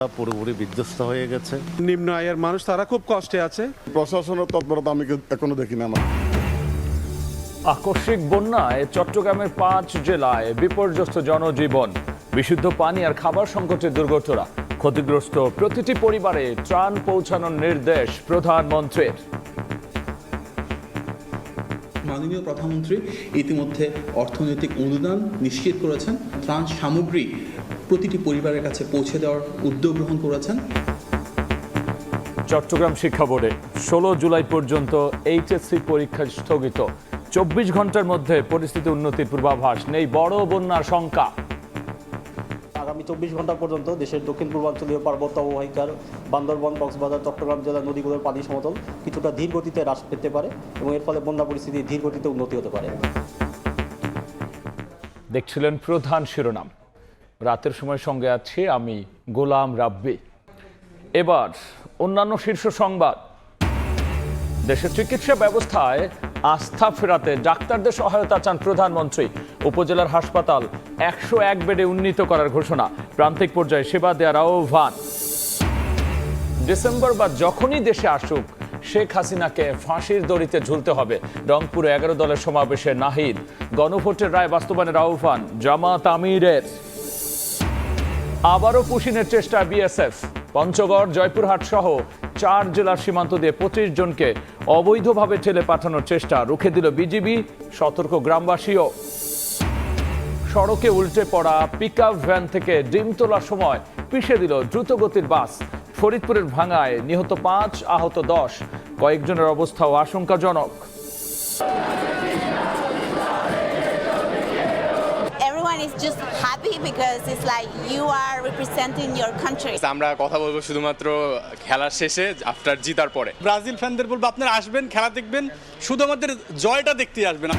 পুরোপুরি বিধ্বস্ত হয়ে গেছে। নিম্ন আয়ের মানুষ তারা খুব কষ্টে আছে। প্রশাসনের তৎপরতা আমি এখনো দেখি না। আকস্মিক বন্যায় চট্টগ্রামের 5 জেলায় বিপর্যস্ত জনজীবন, বিশুদ্ধ পানি আর খাবার সংকটে দুর্গতরা। ক্ষতিগ্রস্ত প্রতিটি পরিবারে ত্রাণ পৌঁছানোর নির্দেশ প্রধানমন্ত্রীর। মাননীয় প্রধানমন্ত্রী ইতিমধ্যে অর্থনৈতিক অনুদান নিশ্চিত করেছেন, ত্রাণ সামগ্রী প্রতিটি পরিবারের কাছে পৌঁছে দেওয়ার উদ্যোগ গ্রহণ করেছেন। চট্টগ্রাম শিক্ষা বোর্ডে 16 জুলাই পর্যন্ত এইচএসসি পরীক্ষা স্থগিত। 24 ঘন্টার মধ্যে পরিস্থিতি উন্নতির পূর্বাভাস, নেই বড় বন্যার শঙ্কা। আগামী 24 ঘন্টা পর্যন্ত দেশের দক্ষিণ পূর্বাঞ্চলীয় পার্বত্য অববাহিকার বান্দরবান, কক্সবাজার, চট্টগ্রাম জেলার নদীগুলোর পানি সমতল কিছুটা ধীর গতিতে হ্রাস পেতে পারে এবং এর ফলে বন্যা পরিস্থিতি ধীর গতিতে উন্নতি হতে পারে। দেখছিলেন প্রধান শিরোনাম। রাতের সময় সঙ্গে আছি আমি গোলাম রাব্বি। এবার অন্যান্য শীর্ষ সংবাদ। দেশের চিকিৎসা ব্যবস্থায় আস্থা ফেরাতে ডাক্তারদের সহায়তা চান প্রধানমন্ত্রী। উপজেলার হাসপাতাল 101 বেডে উন্নীত করার ঘোষণা, প্রান্তিক পর্যায়ে সেবা দেওয়ার আহ্বান। ডিসেম্বর বা যখনই দেশে আসুক শেখ হাসিনাকে ফাঁসির দড়িতে ঝুলতে হবে, রংপুরে 11 দলের সমাবেশে নাহিদ। গণভোটের রায় বাস্তবায়নের আহ্বান জামাত আমিরের। আবারও পুশিনের চেষ্টা বিএসএফ। পঞ্চগড়, জয়পুরহাট সহ 4 জেলার সীমান্ত দিয়ে 25 জনকে অবৈধভাবে ঠেলে পাঠানোর চেষ্টা রুখে দিল বিজিবি, সতর্ক গ্রামবাসীও। সড়কে উল্টে পড়া পিকআপ ভ্যান থেকে ডিম তোলার সময় পিষে দিল দ্রুতগতির বাস। ফরিদপুরের ভাঙায় নিহত 5, আহত 10। কয়েকজনের অবস্থাও আশঙ্কাজনক। Everyone is just happy because it's like you are representing your country. আমরা কথা বলবো শুধুমাত্র খেলার শেষে, আফটার জিতার পরে। ব্রাজিল ফ্যানদের বলবো আপনারা আসবেন, খেলা দেখবেন, শুধু আমাদের জয়টা দেখতে আসবেন।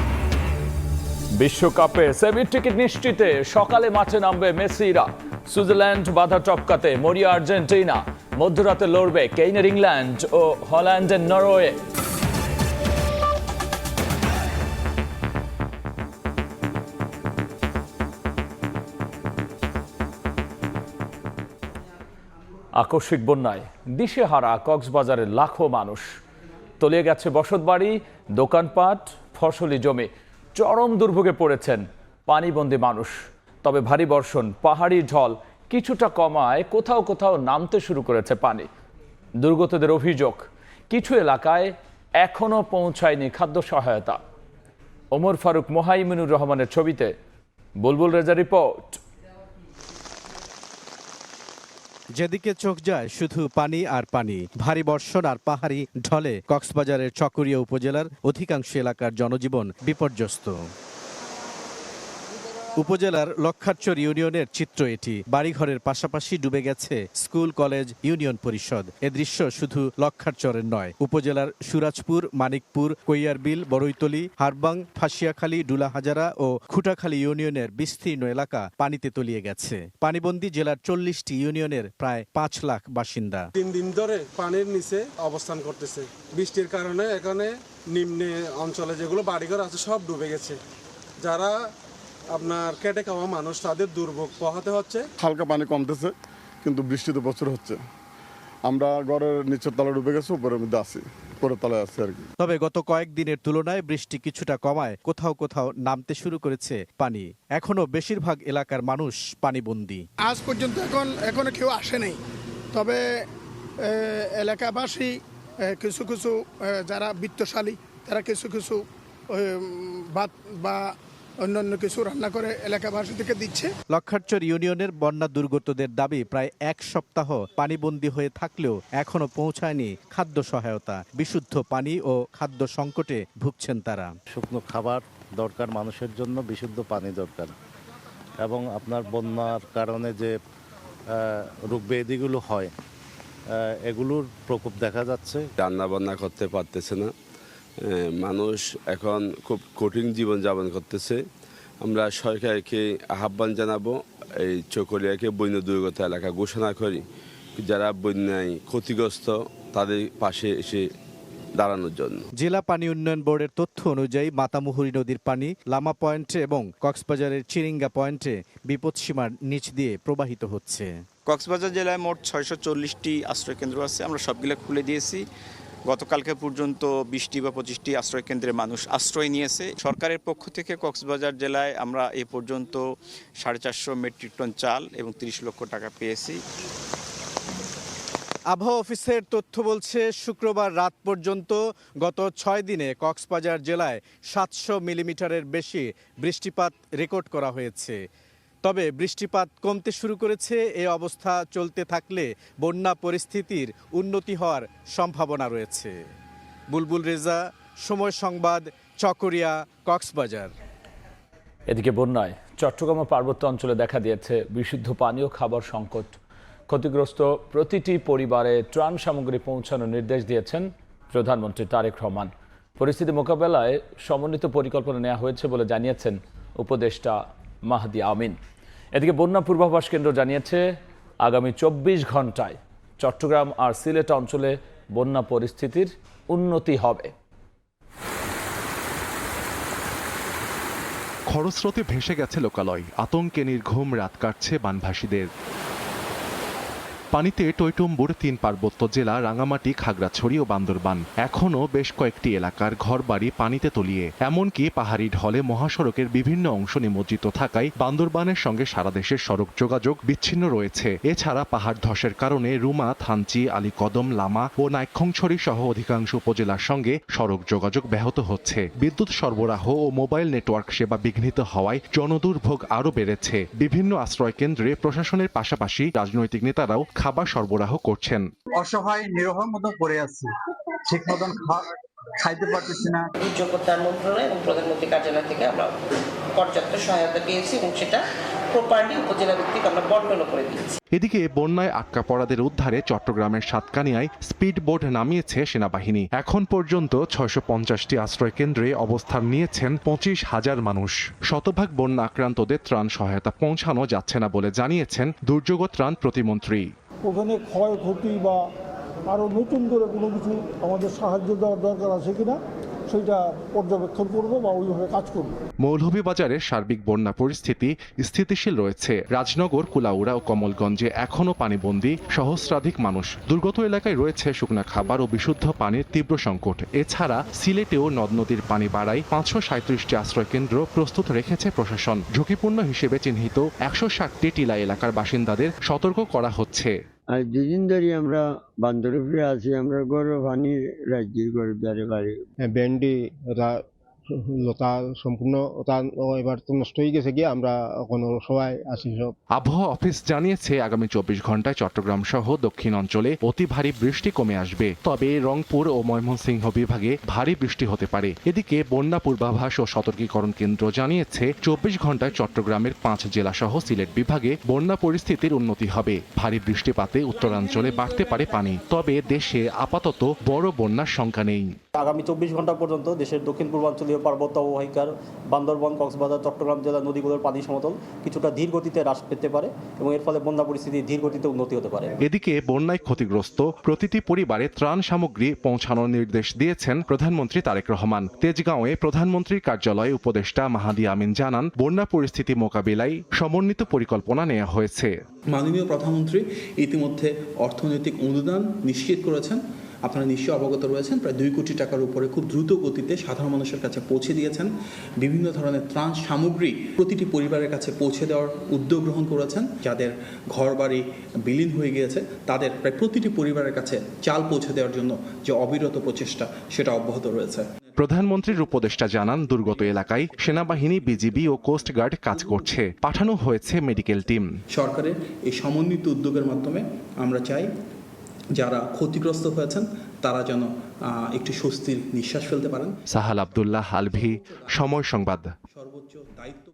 বিশ্বকাপে সেমির টিকিট নিশ্চিতে সকালে মাঠে নামবে মেসিরা। সুইজারল্যান্ড বাধা টপকাতে মরিয়া আর্জেন্টিনা। মধ্যরাতে লড়বে কেইনের ইংল্যান্ড ও হল্যান্ডের নরওয়ে। আকস্মিক বন্যায় দিশেহারা কক্সবাজারের লাখো মানুষ। তলিয়ে গেছে বসতবাড়ি, দোকানপাট, ফসলি জমি। চরম দুর্ভোগে পড়েছেন পানিবন্দী মানুষ। তবে ভারী বর্ষণ, পাহাড়ি ঢল কিছুটা কমায় কোথাও কোথাও নামতে শুরু করেছে পানি। দুর্গতদের অভিযোগ, কিছু এলাকায় এখনো পৌঁছায়নি খাদ্য সহায়তা। ওমর ফারুক, মোহাইমিনুর রহমানের ছবিতে বুলবুল রেজা রিপোর্ট। যেদিকে চোখ যায় শুধু পানি আর পানি। ভারী বর্ষণ আর পাহাড়ি ঢলে কক্সবাজারের চকরিয়া উপজেলার অধিকাংশ এলাকার জনজীবন বিপর্যস্ত। উপজেলার লক্ষারচর ইউনিয়নের চিত্র এটি। বাড়িঘরের পাশাপাশি ডুবে গেছে স্কুল, কলেজ, ইউনিয়ন পরিষদ। এ দৃশ্য শুধু লক্ষারচরের নয়, উপজেলার সুরাজপুর, মানিকপুর, কৈয়ারবিল, বড়ইতলী, হারবাং, ফাঁসিয়াখালী, ডুলাহাজারা ও খুটাখালী ইউনিয়নের বিস্তীর্ণ এলাকা পানিতে তলিয়ে গেছে। পানিবন্দী জেলার 40টি ইউনিয়নের প্রায় 5 লাখ বাসিন্দা 3 দিন ধরে পানির নিচে অবস্থান করতেছে। বৃষ্টির কারণে এখানে নিম্নে অঞ্চলে যেগুলো বাড়িঘর আছে সব ডুবে গেছে। যারা আপনার কেটে খাওয়া মানুষ, তাদের দুর্ভোগ পোহাতে হচ্ছে। হালকা পানি কমতেছে, কিন্তু বৃষ্টিতে প্রচুর হচ্ছে। আমরা ঘরের নিচের তলায় ডুবে গেছি, উপরের মধ্যে আছি, উপরের তলায় আছি আর কি। তবে গত কয়েকদিনের তুলনায় বৃষ্টি কিছুটা কমায় কোথাও কোথাও নামতে শুরু করেছে পানি। এখনো বেশিরভাগ এলাকার মানুষ পানিবন্দী। আজ পর্যন্ত এখনো কেউ আসে নাই, তবে এলাকাবাসী কিছু কিছু যারা বিত্তশালী তারা কিছু কিছু ভাত বা অন্যান্য কিছু রান্না করে এলাকাবাসীদেরকে দিচ্ছে। লক্ষারচর ইউনিয়নের বন্যা দুর্গতদের দাবি, প্রায় 1 সপ্তাহ পানিবন্দী হয়ে থাকলেও এখনো পৌঁছায়নি খাদ্য সহায়তা। বিশুদ্ধ পানি ও খাদ্য সংকটে ভুগছেন তারা। শুকনো খাবার দরকার মানুষের জন্য, বিশুদ্ধ পানি দরকার, এবং আপনার বন্যার কারণে যে রোগ ব্যাধিগুলো হয় এগুলোর প্রকোপ দেখা যাচ্ছে। রান্না বান্না করতে পারতেছে না মানুষ, এখন খুব কঠিন জীবনযাপন করতেছে। আমরা সরকারকে আহ্বান জানাবো, এই চকরিয়াকে বন্যা দুর্গত এলাকা ঘোষণা করি, যারা বন্যায় ক্ষতিগ্রস্ত তাদের পাশে এসে দাঁড়ানোর জন্য। জেলা পানি উন্নয়ন বোর্ডের তথ্য অনুযায়ী মাতামুহুরী নদীর পানি লামা পয়েন্টে এবং কক্সবাজারের চিরিঙ্গা পয়েন্টে বিপদসীমার নিচ দিয়ে প্রবাহিত হচ্ছে। কক্সবাজার জেলায় মোট 640টি আশ্রয়কেন্দ্র আছে, আমরা সবগুলো খুলে দিয়েছি। গতকালকে পর্যন্ত 20টি বা 25টি আশ্রয়কেন্দ্রে মানুষ আশ্রয় নিয়েছে। সরকারের পক্ষ থেকে কক্সবাজার জেলায় আমরা এ পর্যন্ত 450 মেট্রিক টন চাল এবং 30 লক্ষ টাকা পেয়েছি। আবহাওয়া অফিসের তথ্য বলছে শুক্রবার রাত পর্যন্ত গত 6 দিনে কক্সবাজার জেলায় 700 মিলিমিটারের বেশি বৃষ্টিপাত রেকর্ড করা হয়েছে। তবে বৃষ্টিপাত কমতে শুরু করেছে। এই অবস্থা চলতে থাকলে বন্যা পরিস্থিতির উন্নতি হওয়ার সম্ভাবনা রয়েছে। বুলবুল রেজা, সময় সংবাদ, চকরিয়া, কক্সবাজার। এদিকে বন্যায় চট্টগ্রাম ও পার্বত্য অঞ্চলে দেখা দিয়েছে বিশুদ্ধ পানীয় খাবার সংকট। ক্ষতিগ্রস্ত প্রতিটি পরিবারে ত্রাণ সামগ্রী পৌঁছানোর নির্দেশ দিয়েছেন প্রধানমন্ত্রী তারেক রহমান। পরিস্থিতি মোকাবেলায় সমন্বিত পরিকল্পনা নেওয়া হয়েছে বলে জানিয়েছেন উপদেষ্টা মাহদি আমিন। এদিকে বন্যা পূর্বাভাস কেন্দ্র জানিয়েছে আগামী 24 ঘন্টায় চট্টগ্রাম আর সিলেট অঞ্চলে বন্যা পরিস্থিতির উন্নতি হবে। খরস্রোতে ভেসে গেছে লোকালয়, আতঙ্কে নির্ঘুম রাত কাটছে বানভাসীদের। পানিতে টইটুম্বুর 3 পার্বত্য জেলা রাঙামাটি, খাগড়াছড়ি ও বান্দরবান। এখনও বেশ কয়েকটি এলাকার ঘরবাড়ি পানিতে তলিয়ে, এমনকি পাহাড়ি ঢলে মহাসড়কের বিভিন্ন অংশ নিমজ্জিত থাকায় বান্দরবানের সঙ্গে সারা দেশের সড়ক যোগাযোগ বিচ্ছিন্ন রয়েছে। এছাড়া পাহাড় ধসের কারণে রুমা, থানচি, আলীকদম, লামা ও নাইক্ষ্যংছড়ি সহ অধিকাংশ উপজেলার সঙ্গে সড়ক যোগাযোগ ব্যাহত হচ্ছে। বিদ্যুৎ সরবরাহ ও মোবাইল নেটওয়ার্ক সেবা বিঘ্নিত হওয়ায় জনদুর্ভোগ আরও বেড়েছে। বিভিন্ন আশ্রয় কেন্দ্রে প্রশাসনের পাশাপাশি রাজনৈতিক নেতারাও খাবার সরবরাহ করছেন। অসহায় নিরহর মতো পড়ে আছে, ঠিক মতন খাইতে পারতেছি না। দুর্যোগ প্রত্যায়ন মন্ত্রণালয় এবং প্রধানমন্ত্রী কার্যালয় থেকে আমরা পর্যাপ্ত সহায়তা পেয়েছি এবং সেটা প্রপারলি উপজেলা ভিত্তিক আমরা বন্টন করে দিয়েছি। এদিকে বন্যায় আটকা পড়াদের উদ্ধারে চট্টগ্রামের সাতকানিয়ায় স্পিড বোট নামিয়েছে সেনাবাহিনী। এখন পর্যন্ত 650টি আশ্রয় কেন্দ্রে অবস্থান নিয়েছেন 25,000 মানুষ। শতভাগ বন্যা আক্রান্তদের ত্রাণ সহায়তা পৌঁছানো যাচ্ছে না বলে জানিয়েছেন দুর্যোগ ত্রাণ প্রতিমন্ত্রী। ওখানে ক্ষয়ক্ষতি বা আরও নতুন করে কোনো কিছু আমাদের সাহায্য দেওয়ার দরকার আছে কিনা সেটা পর্যবেক্ষণ করব বা ওইভাবে কাজ করব। মৌলভীবাজারের সার্বিক বন্যা পরিস্থিতি স্থিতিশীল রয়েছে। রাজনগর, কুলাউড়া ও কমলগঞ্জে এখনও পানিবন্দী সহস্রাধিক মানুষ। দুর্গত এলাকায় রয়েছে শুকনা খাবার ও বিশুদ্ধ পানির তীব্র সংকট। এছাড়া সিলেটেও নদ নদীর পানি বাড়ায় 537টি আশ্রয় কেন্দ্র প্রস্তুত রেখেছে প্রশাসন। ঝুঁকিপূর্ণ হিসেবে চিহ্নিত 160টি টিলা এলাকার বাসিন্দাদের সতর্ক করা হচ্ছে। আর দুদিন ধরে আমরা বান্দরপুরে আছি, আমরা গরু পানি রাজ্যের গরু দ্বারে বাড়ি ভেন্ডি লতা সম্পূর্ণ এবার তো নষ্ট হয়ে গেছে গিয়ে আমরা কোনো সবাই আছি সব। আবহাওয়া অফিস জানিয়েছে আগামী 24 ঘন্টায় চট্টগ্রাম সহ দক্ষিণ অঞ্চলে অতি ভারী বৃষ্টি কমে আসবে, তবে রংপুর ও ময়মনসিংহ বিভাগে ভারী বৃষ্টি হতে পারে। এদিকে বন্যা পূর্বাভাস ও সতর্কীকরণ কেন্দ্র জানিয়েছে 24 ঘন্টায় চট্টগ্রামের 5 জেলা সহ সিলেট বিভাগে বন্যা পরিস্থিতির উন্নতি হবে। ভারী বৃষ্টিপাতে উত্তরাঞ্চলে বাড়তে পারে পানি, তবে দেশে আপাতত বড় বন্যার শঙ্কা নেই। আগামী 24 ঘন্টা পর্যন্ত দেশের দক্ষিণ পূর্বাঞ্চলীয় পার্বত্য অববাহিকার বান্দরবান, কক্সবাজার, চট্টগ্রাম জেলার নদীগুলোর পানি সমতল কিছুটা ধীর গতিতে হ্রাস পেতে পারে এবং এর ফলে বন্যা পরিস্থিতি ধীর গতিতে উন্নতি হতে পারে। এদিকে বন্যায় ক্ষতিগ্রস্ত প্রতিটি পরিবারে ত্রাণ সামগ্রী পৌঁছানোর নির্দেশ দিয়েছেন প্রধানমন্ত্রী তারেক রহমান। তেজগাঁওয়ে প্রধানমন্ত্রীর কার্যালয়ে উপদেষ্টা মাহদি আমিন জানান, বন্যা পরিস্থিতি মোকাবিলায় সমন্বিত পরিকল্পনা নেওয়া হয়েছে। মাননীয় প্রধানমন্ত্রী ইতিমধ্যে অর্থনৈতিক অনুদান নিশ্চিত করেছেন। আপনারা নিশ্চয়ই অবগত রয়েছেন, প্রায় 2 কোটি টাকার উপরে খুব দ্রুত গতিতে সাধারণ মানুষের কাছে পৌঁছে দিয়েছেন। বিভিন্ন ধরনের ত্রাণ সামগ্রী প্রতিটি পরিবারের কাছে পৌঁছে দেওয়ার উদ্যোগ গ্রহণ করেছেন। যাদের ঘরবাড়ি বিলীন হয়ে গিয়েছে তাদের প্রায় প্রতিটি পরিবারের কাছে চাল পৌঁছে দেওয়ার জন্য যে অবিরত প্রচেষ্টা সেটা অব্যাহত রয়েছে। প্রধানমন্ত্রীর উপদেষ্টা জানান, দুর্গত এলাকায় সেনাবাহিনী, বিজিবি ও কোস্টগার্ড কাজ করছে। পাঠানো হয়েছে মেডিকেল টিম। সরকারের এই সমন্বিত উদ্যোগের মাধ্যমে আমরা চাই যারা ক্ষতিগ্রস্ত হয়েছেন তারা যেন একটু স্বস্তির নিঃশ্বাস ফেলতে পারেন। সাহাল আব্দুল্লাহ, আলভি, সময় সংবাদ। সর্বোচ্চ দায়িত্ব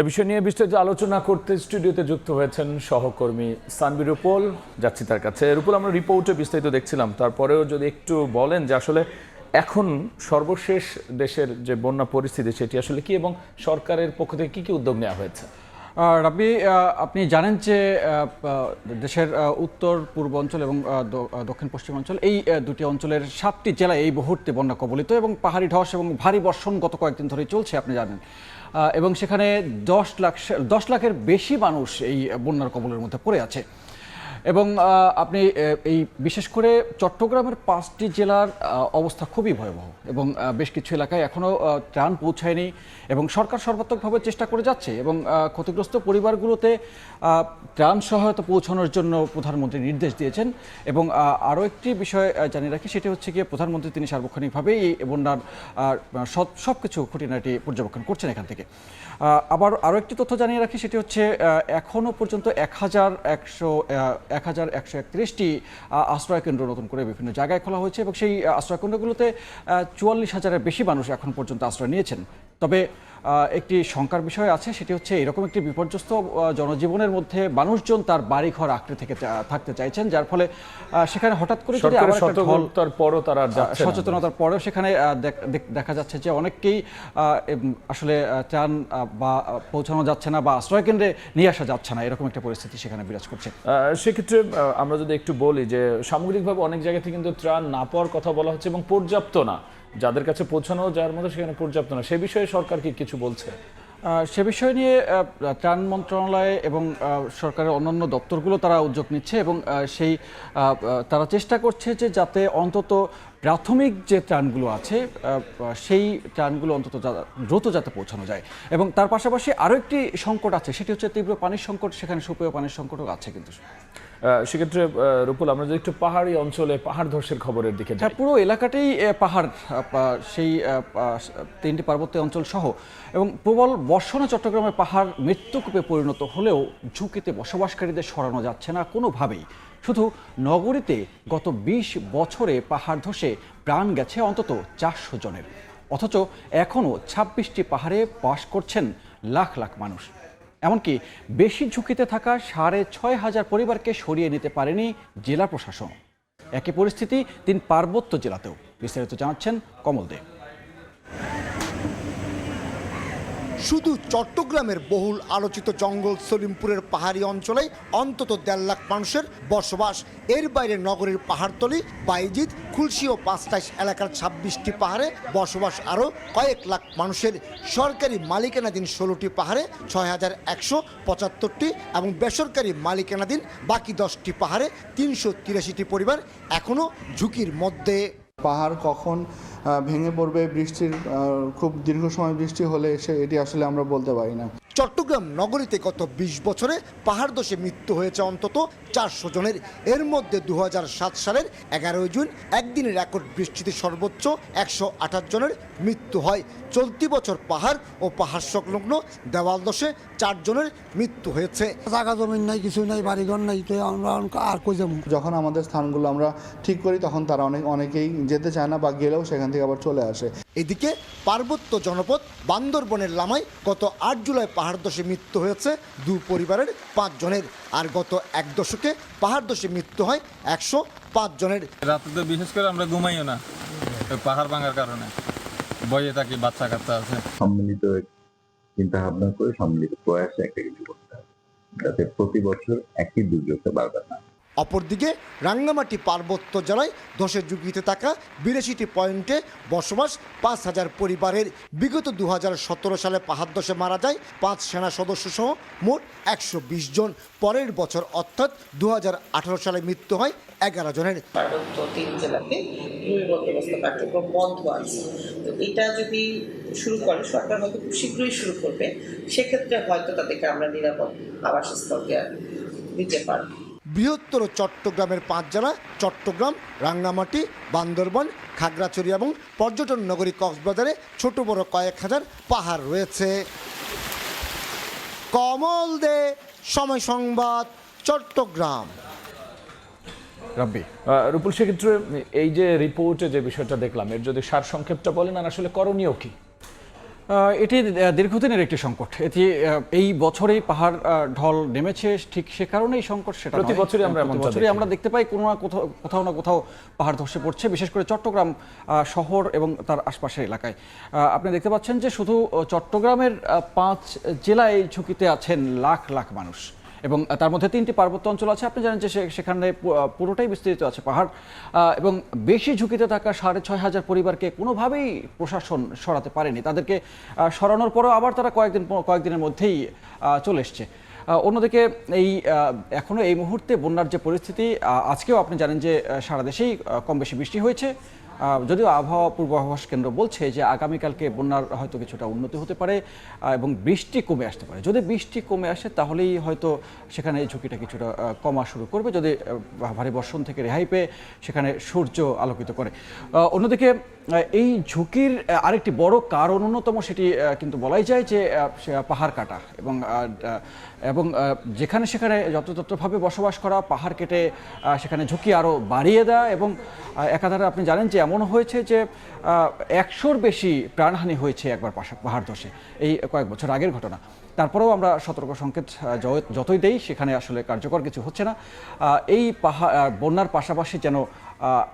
এ বিষয় নিয়ে বিস্তারিত আলোচনা করতে স্টুডিওতে যুক্ত হয়েছেন সহকর্মী সানবি রুপল। যাচ্ছি তার কাছে। রুপল, আমরা রিপোর্টে বিস্তারিত দেখছিলাম, তারপরেও যদি একটু বলেন যে আসলে এখন সর্বশেষ দেশের যে বন্যা পরিস্থিতি সেটি আসলে কি এবং সরকারের পক্ষ থেকে কি কি উদ্যোগ নেওয়া হয়েছে? রাব্বি, আপনি জানেন যে দেশের উত্তর পূর্বাঞ্চল এবং দক্ষিণ পশ্চিমাঞ্চল এই দুটি অঞ্চলের 7টি জেলা এই মুহূর্তে বন্যা কবলিত এবং পাহাড়ি ধস এবং ভারী বর্ষণ গত কয়েকদিন ধরেই চলছে, আপনি জানেন। এবং সেখানে 10 লাখের বেশি মানুষ এই বন্যার কবলের মধ্যে পড়ে আছে। এবং আপনি এই বিশেষ করে চট্টগ্রামের 5টি জেলার অবস্থা খুবই ভয়াবহ এবং বেশ কিছু এলাকায় এখনও ত্রাণ পৌঁছায়নি এবং সরকার সর্বাত্মকভাবে চেষ্টা করে যাচ্ছে এবং ক্ষতিগ্রস্ত পরিবারগুলোতে ত্রাণ সহায়তা পৌঁছানোর জন্য প্রধানমন্ত্রী নির্দেশ দিয়েছেন। এবং আরও একটি বিষয় জানিয়ে রাখি, সেটি হচ্ছে গিয়ে প্রধানমন্ত্রী তিনি সার্বক্ষণিকভাবে এই বন্যার সব কিছু খুঁটিনাটি পর্যবেক্ষণ করছেন এখান থেকে। আবার আরও একটি তথ্য জানিয়ে রাখি, সেটি হচ্ছে এখনও পর্যন্ত 1131টি আশ্রয় কেন্দ্র নতুন করে বিভিন্ন জায়গায় খোলা হয়েছে এবং সেই আশ্রয় কেন্দ্রগুলোতে 44,000-এর বেশি মানুষ এখন পর্যন্ত আশ্রয় নিয়েছেন। তবে একটি শঙ্কার বিষয় আছে, সেটি হচ্ছে এরকম একটি বিপর্যস্ত জনজীবনের মধ্যে মানুষজন তার বাড়িঘর আঁকড়ে থেকে থাকতে চাইছেন, যার ফলে সেখানে হঠাৎ করে যদি সচেতনতার পরেও সেখানে দেখা যাচ্ছে যে অনেককেই আসলে ত্রাণ বা পৌঁছানো যাচ্ছে না বা আশ্রয় কেন্দ্রে নিয়ে আসা যাচ্ছে না, এরকম একটা পরিস্থিতি সেখানে বিরাজ করছে। সেক্ষেত্রে আমরা যদি একটু বলি যে সামগ্রিকভাবে অনেক জায়গাতে কিন্তু ত্রাণ না পাওয়ার কথা বলা হচ্ছে এবং পর্যাপ্ত না, যাদের কাছে পৌঁছানো যার মধ্যে সেখানে পর্যাপ্ত না, সে বিষয়ে সরকার কি কিছু বলছে? সে বিষয় নিয়ে ত্রাণ মন্ত্রণালয় এবং সরকারের অন্যান্য দপ্তরগুলো তারা উদ্যোগ নিচ্ছে এবং তারা চেষ্টা করছে যে যাতে অন্তত প্রাথমিক যে ত্রাণগুলো আছে সেই ত্রাণগুলো অন্তত দ্রুত যাতে পৌঁছানো যায়। এবং তার পাশাপাশি আরও একটি সংকট আছে, সেটি হচ্ছে তীব্র পানির সংকট, সেখানে সুপেয় পানির সংকটও আছে। কিন্তু সেক্ষেত্রে রূপুল, আমরা যদি একটু পাহাড়ি অঞ্চলে পাহাড় ধসের খবরের দিকে যাই, পুরো এলাকাটাই পাহাড়, সেই 3টি পার্বত্য অঞ্চল সহ এবং প্রবল বর্ষণে চট্টগ্রামের পাহাড় মৃত্যুকূপে পরিণত হলেও ঝুঁকিতে বসবাসকারীদের সরানো যাচ্ছে না কোনোভাবেই। শুধু নগরীতে গত 20 বছরে পাহাড় ধসে প্রাণ গেছে অন্তত 400 জনের, অথচ এখনও 26টি পাহাড়ে বাস করছেন লাখ লাখ মানুষ। এমনকি বেশি ঝুঁকিতে থাকা 6,500 পরিবারকে সরিয়ে নিতে পারেনি জেলা প্রশাসন। একই পরিস্থিতি 3 পার্বত্য জেলাতেও। বিস্তারিত জানাচ্ছেন কমল দে। শুধু চট্টগ্রামের বহুল আলোচিত জঙ্গল সলিমপুরের পাহাড়ি অঞ্চলে অন্তত 1.5 লাখ মানুষের বসবাস। এর বাইরে নগরীর পাহাড়তলি, বাইজিদ, খুলশী ও 5 এলাকার 26টি পাহাড়ে বসবাস আরও কয়েক লাখ মানুষের। সরকারি মালিকানাধীন 16টি পাহাড়ে 6,175টি এবং বেসরকারি মালিকানাধীন বাকি 10টি পাহাড়ে 383টি পরিবার এখনও ঝুঁকির মধ্যে। পাহাড় কখন ভেঙে পড়বে, বৃষ্টির খুব দীর্ঘ সময় বৃষ্টি হলে এটি আসলে আমরা বলতে পারি না। চট্টগ্রাম নগরীতে গত 20 বছরে পাহাড় ধসে মৃত্যু হয়েছে অন্তত 400 জনের। এর মধ্যে 2007 সালের 11 জুন একদিনের রেকর্ড বৃষ্টিতে সর্বোচ্চ 128 জনের মৃত্যু হয়। চলতি বছর পাহাড় ও পাহাড় সংলগ্ন দেওয়াল ধসে 4 জনের মৃত্যু হয়েছে। জায়গা জমিন নাই, কিছু নাই, বাড়িঘর নাই, তো আমরা আর কই যাব? যখন আমাদের স্থানগুলো আমরা ঠিক করি তখন তারা অনেকেই যেতে চায় না বা গেলেও সেখান থেকে আবার চলে আসে। এদিকে পার্বত্য জনপদ বান্দরবনের লামায় গত 8 জুলাই পাহাড় ধসে মৃত্যু হয়েছে 2 পরিবারের 5 জনের, আর গত 1 দশকে পাহাড় ধসে মৃত্যু হয় 105 জনের। রাতে তো বিশেষ করে আমরা ঘুমাইও না, পাহাড় ভাঙার কারণে ভয়ে থাকি, বাচ্চা কাচ্চা আছে। সম্মিলিত চিন্তা ভাবনা করে সম্মিলিত প্রয়াসে একটা কিছু করতে হবে যাতে প্রতি বছর একই দুর্যোগটা বারবার না। অপরদিকে রাঙ্গামাটি পার্বত্য জেলায় ধসের ঝুঁকিতে থাকা 82টি পয়েন্টে বসবাস 5,000 পরিবারের। বিগত 2017 সালে পাহাড় ধসে মারা যায় 5 সেনা সদস্য সহ মোট 120 জন। পরের বছর অর্থাৎ 2018 সালে মৃত্যু হয় 11 জনের। পার্বত্য 3 জেলাতে বন্দোবস্ত কার্যক্রম বন্ধ আছে, তো এটা যদি শুরু করে সরকার হয়তো খুব শীঘ্রই শুরু করবে, সেক্ষেত্রে হয়তো তাদেরকে আমরা নিরাপদ আবাসস্থল দিতে পারব। বৃহত্তর চট্টগ্রামের 5 জেলা চট্টগ্রাম, রাঙ্গামাটি, বান্দরবান, খাগড়াছড়ি এবং পর্যটন নগরী কক্সবাজারে ছোট বড় কয়েক হাজার পাহাড় রয়েছে। কমল দে, সময় সংবাদ, চট্টগ্রাম। রূপুল, সেক্ষেত্রে এই যে রিপোর্টে যে বিষয়টা দেখলাম, এর যদি সারসংক্ষেপটা বলেন আর আসলে করণীয় কি? এটি দীর্ঘদিনের একটি সংকট। এটি এই বছরেই পাহাড় ঢল নেমেছে ঠিক সে কারণেই সংকট, সেটা প্রতি বছরই আমরা আমরা দেখতে পাই কোথাও না কোথাও পাহাড় ধসে পড়ছে, বিশেষ করে চট্টগ্রাম শহর এবং তার আশপাশের এলাকায়। আপনি দেখতে পাচ্ছেন যে শুধু চট্টগ্রামের 5 জেলায় ঝুঁকিতে আছেন লাখ লাখ মানুষ, এবং তার মধ্যে 3টি পার্বত্য অঞ্চল আছে। আপনি জানেন যে সেখানে পুরোটাই বিস্তৃত আছে পাহাড়, এবং বেশি ঝুঁকিতে থাকা 6,500 পরিবারকে কোনোভাবেই প্রশাসন সরাতে পারেনি। তাদেরকে সরানোর পরেও আবার তারা কয়েকদিনের মধ্যেই চলে এসছে। অন্যদিকে এখনও এই মুহূর্তে বন্যার যে পরিস্থিতি, আজকেও আপনি জানেন যে সারা দেশেই কম বেশি বৃষ্টি হয়েছে, যদিও আবহাওয়া পূর্বাভাস কেন্দ্র বলছে যে আগামীকালকে বন্যার হয়তো কিছুটা উন্নতি হতে পারে এবং বৃষ্টি কমে আসতে পারে। যদি বৃষ্টি কমে আসে তাহলেই হয়তো সেখানে এই ঝুঁকিটা কিছুটা কমা শুরু করবে, যদি ভারী বর্ষণ থেকে রেহাই পেয়ে সেখানে সূর্য আলোকিত করে। অন্যদিকে এই ঝুঁকির আরেকটি বড় কারণ অন্যতম সেটি কিন্তু বলাই যায় যে পাহাড় কাটা, এবং যেখানে সেখানে যত্রতত্রভাবে বসবাস করা, পাহাড় কেটে সেখানে ঝুঁকি আরও বাড়িয়ে দেওয়া, এবং একাধারে আপনি জানেন যে এমন হয়েছে যে 100-র বেশি প্রাণহানি হয়েছে একবার পাহাড় ধসে, এই কয়েক বছর আগের ঘটনা। তারপরেও আমরা সতর্ক সংকেত যতই দেই সেখানে আসলে কার্যকর কিছু হচ্ছে না। এই বন্যার পাশাপাশি যেন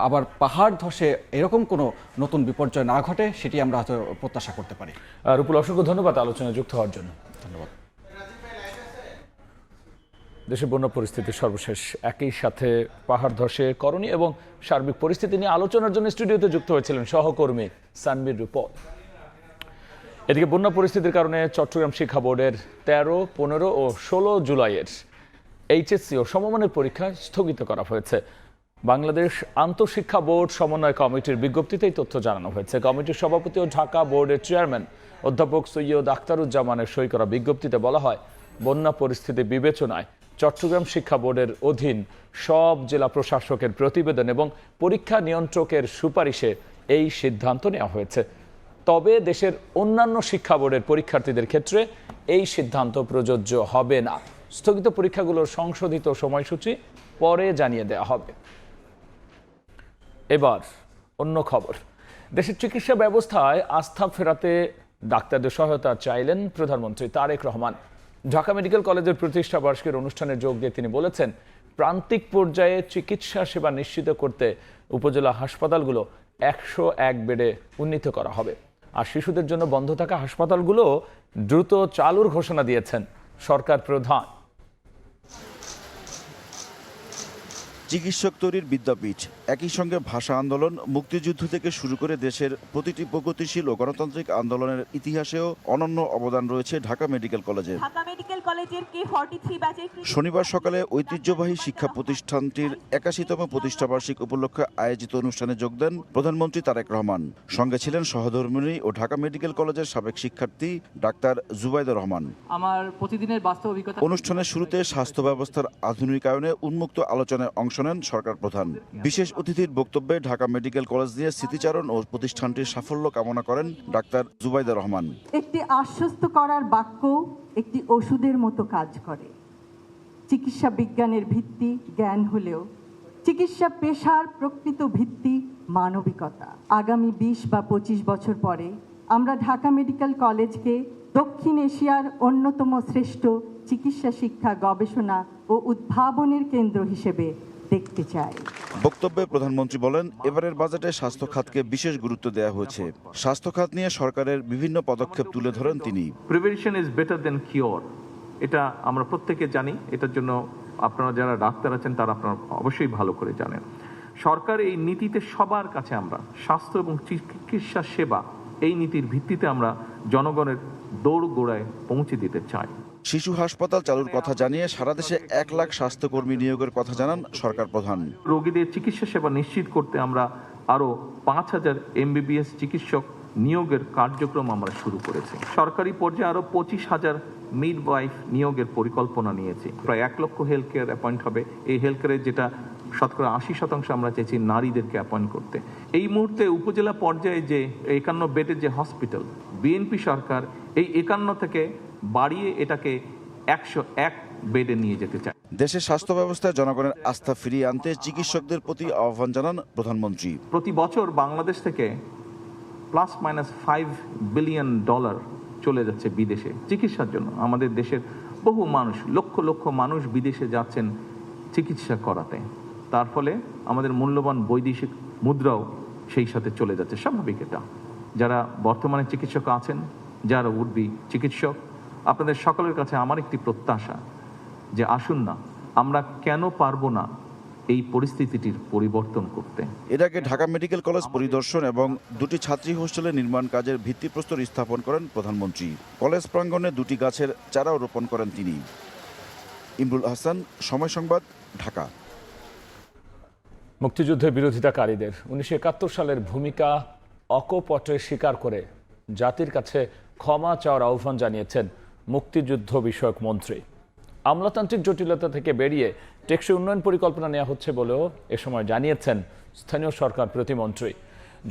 আবার পাহাড় ধসে এরকম কোনো নতুন বিপর্যয় না ঘটে, সেটি আমরা হয়তো প্রত্যাশা করতে পারি। রূপুল, অসংখ্য ধন্যবাদ আলোচনায় যুক্ত হওয়ার জন্য। ধন্যবাদ। দেশের বন্যা পরিস্থিতির সর্বশেষ একই সাথে পাহাড় ধসে করণীয় এবং সার্বিক পরিস্থিতি নিয়ে আলোচনার জন্য স্টুডিওতে যুক্ত হয়েছিলেন সহকর্মী সানবীর রূপল। এদিকে বন্যা পরিস্থিতির কারণে চট্টগ্রাম শিক্ষা বোর্ডের 13, 15 ও 16 জুলাইয়ের এইচএসসি ও সমমানের পরীক্ষা স্থগিত করা হয়েছে। বাংলাদেশ আন্তঃশিক্ষা বোর্ড সমন্বয় কমিটির বিজ্ঞপ্তিতে এই তথ্য জানানো হয়েছে। কমিটির সভাপতি ও ঢাকা বোর্ডের চেয়ারম্যান অধ্যাপক সৈয়দ আখতারুজ্জামানের সই করা বিজ্ঞপ্তিতে বলা হয়, বন্যা পরিস্থিতি বিবেচনায় চট্টগ্রাম শিক্ষা বোর্ডের অধীন সব জেলা প্রশাসকের প্রতিবেদন এবং পরীক্ষা নিয়ন্ত্রকের সুপারিশে এই সিদ্ধান্ত নেওয়া হয়েছে। তবে দেশের অন্যান্য শিক্ষা বোর্ডের পরীক্ষার্থীদের ক্ষেত্রে এই সিদ্ধান্ত প্রযোজ্য হবে না। স্থগিত পরীক্ষাগুলোর সংশোধিত সময়সূচি পরে জানিয়ে দেওয়া হবে। এবার অন্য খবর। দেশের চিকিৎসা ব্যবস্থায় আস্থা ফেরাতে ডাক্তারদের সহায়তা চাইলেন প্রধানমন্ত্রী তারেক রহমান। ঢাকা মেডিকেল কলেজের প্রতিষ্ঠা বার্ষিকীর অনুষ্ঠানে যোগ দিয়ে তিনি বলেছেন, প্রান্তিক পর্যায়ে চিকিৎসা সেবা নিশ্চিত করতে উপজেলা হাসপাতালগুলো 101 বেডে উন্নীত করা হবে। আর শিশুদের জন্য বন্ধ থাকা হাসপাতালগুলো দ্রুত চালুর ঘোষণা দিয়েছেন সরকার প্রধান। চিকিৎসক তৈরির বিদ্যাপীঠ, একই সঙ্গে ভাষা আন্দোলন, মুক্তিযুদ্ধ থেকে শুরু করে দেশের প্রতিটি প্রগতিশীল ও গণতান্ত্রিক আন্দোলনের ইতিহাসেও অনন্য অবদান রয়েছে ঢাকা মেডিকেল কলেজের। শনিবার সকালে ঐতিহ্যবাহী শিক্ষা প্রতিষ্ঠানটির 81তম প্রতিষ্ঠাবার্ষিক উপলক্ষে আয়োজিত অনুষ্ঠানে যোগ দেন প্রধানমন্ত্রী তারেক রহমান। সঙ্গে ছিলেন সহধর্মিণী ও ঢাকা মেডিকেল কলেজের সাবেক শিক্ষার্থী ডাক্তার জুবাইদা রহমান। আমার প্রতিদিনের বাস্তব অভিজ্ঞতা। অনুষ্ঠানের শুরুতে স্বাস্থ্য ব্যবস্থার আধুনিকায়নে উন্মুক্ত আলোচনায় অংশ নেন সরকার প্রধান। বিশেষ অতিথির বক্তব্যে ঢাকা মেডিকেল কলেজ নিয়ে স্মৃতিচারণ ও প্রতিষ্ঠানটির সাফল্য কামনা করেন ডাক্তার জুবাইদা রহমান। একটি আশ্বস্ত করার বাক্য একটি ওষুধের মতো কাজ করে। চিকিৎসা বিজ্ঞানের ভিত্তি জ্ঞান হলেও চিকিৎসা পেশার প্রকৃত ভিত্তি মানবিকতা। আগামী 20 বা 25 বছর পরে আমরা ঢাকা মেডিকেল কলেজকে দক্ষিণ এশিয়ার অন্যতম শ্রেষ্ঠ চিকিৎসা শিক্ষা, গবেষণা ও উদ্ভাবনের কেন্দ্র হিসেবে দেখতে চাই। বক্তব্যে প্রধানমন্ত্রী বলেন, এবারের বাজেটে স্বাস্থ্য খাতকে বিশেষ গুরুত্ব দেওয়া হয়েছে। স্বাস্থ্য খাত নিয়ে সরকারের বিভিন্ন পদক্ষেপ তুলে ধরেন তিনি। Prevention is better then cure, এটা আমরা প্রত্যেকে জানি। এটার জন্য আপনারা যারা ডাক্তার আছেন তারা আপনারা অবশ্যই ভালো করে জানেন। সরকার এই নীতিতে সবার কাছে আমরা স্বাস্থ্য এবং চিকিৎসা সেবা, এই নীতির ভিত্তিতে আমরা জনগণের দৌড় গোড়ায় পৌঁছে দিতে চাই। শিশু হাসপাতাল চালুর কথা জানিয়ে সারা দেশে 1 লাখ স্বাস্থ্যকর্মী নিয়োগের কথা জানান সরকার প্রধান। রোগীদের চিকিৎসা সেবা নিশ্চিত করতে আমরা আরও 5000 MBBS চিকিৎসক নিয়োগের কার্যক্রম আমরা শুরু করেছি। সরকারি পর্যায়ে আরও 25,000 মিডওয়াইফ নিয়োগের পরিকল্পনা নিয়েছি। প্রায় 1 লক্ষ হেলথ কেয়ার অ্যাপয়েন্ট হবে। এই হেলথ কেয়ারের যেটা 80% আমরা চাইছি নারীদেরকে অ্যাপয়েন্ট করতে। এই মুহূর্তে উপজেলা পর্যায়ে যে 51 বেডের যে হসপিটাল, বিএনপি সরকার এই 51 থেকে বাড়িয়ে এটাকে 101 বেডে নিয়ে যেতে চায়। দেশের স্বাস্থ্য ব্যবস্থায় জনগণের আস্থা ফিরিয়ে আনতে চিকিৎসকদের প্রতি আহ্বান জানান প্রধানমন্ত্রী। প্রতি বছর বাংলাদেশ থেকে +- $5 বিলিয়ন চলে যাচ্ছে বিদেশে চিকিৎসার জন্য। আমাদের দেশের বহু মানুষ, লক্ষ লক্ষ মানুষ বিদেশে যাচ্ছেন চিকিৎসা করাতে। তার ফলে আমাদের মূল্যবান বৈদেশিক মুদ্রাও সেই সাথে চলে যাচ্ছে। স্বাভাবিক এটা। যারা বর্তমানে চিকিৎসক আছেন, যারা উঠবি চিকিৎসক, আপনাদের সকলের কাছে আমার একটি প্রত্যাশা যে আসুন না, আমরা কেন পারবো না এই পরিস্থিতিটির পরিবর্তন করতে। এর আগে ঢাকা মেডিকেল কলেজ পরিদর্শন এবং দুটি ছাত্রী হোস্টেলের নির্মাণ কাজের ভিত্তিপ্রস্তর স্থাপন করেন প্রধানমন্ত্রী। কলেজ প্রাঙ্গণে 2টি গাছের চারাও রোপণ করেন তিনি। ইমরুল হাসান, সময় সংবাদ, ঢাকা। মুক্তিযুদ্ধের বিরোধিতাকারীদের 1971 সালের ভূমিকা অকপটে স্বীকার করে জাতির কাছে ক্ষমা চাওয়ার আহ্বান জানিয়েছেন মুক্তিযুদ্ধ বিষয়ক মন্ত্রী। আমলাতান্ত্রিক জটিলতা থেকে বেরিয়ে টেকসই উন্নয়ন পরিকল্পনা নেওয়া হচ্ছে বলেও এ সময় জানিয়েছেন স্থানীয় সরকার প্রতিমন্ত্রী।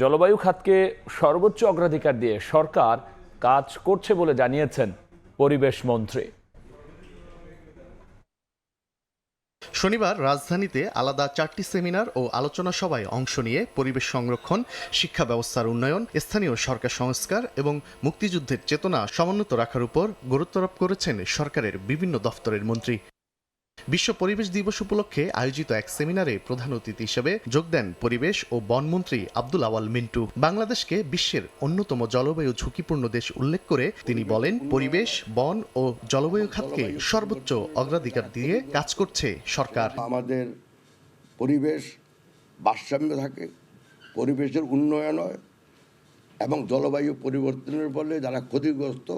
জলবায়ু খাতকে সর্বোচ্চ অগ্রাধিকার দিয়ে সরকার কাজ করছে বলে জানিয়েছেন পরিবেশ মন্ত্রী। শনিবার রাজধানীতে আলাদা 4টি সেমিনার ও আলোচনা সভায় অংশ নিয়ে পরিবেশ সংরক্ষণ, শিক্ষা ব্যবস্থার উন্নয়ন, স্থানীয় সরকার সংস্কার এবং মুক্তিযুদ্ধের চেতনা সমুন্নত রাখার উপর গুরুত্বারোপ করেছেন সরকারের বিভিন্ন দফতরের মন্ত্রী। বিশ্ব পরিবেশ দিবস উপলক্ষে আয়োজিত এক সেমিনারে প্রধান অতিথি হিসেবে যোগ দেন পরিবেশ ও বনমন্ত্রী আব্দুল আওয়াল মিন্টু। বাংলাদেশকে বিশ্বের অন্যতম জলবায়ু ঝুঁকিপূর্ণ দেশ উল্লেখ করে তিনি বলেন, পরিবেশ, বন ও জলবায়ু খাতকে সর্বোচ্চ অগ্রাধিকার দিয়ে কাজ করছে সরকার। আমাদের পরিবেশ ভারসাম্য থাকে, পরিবেশের উন্নয়ন হয় এবং জলবায়ু পরিবর্তনের ফলে যারা ক্ষতিগ্রস্ত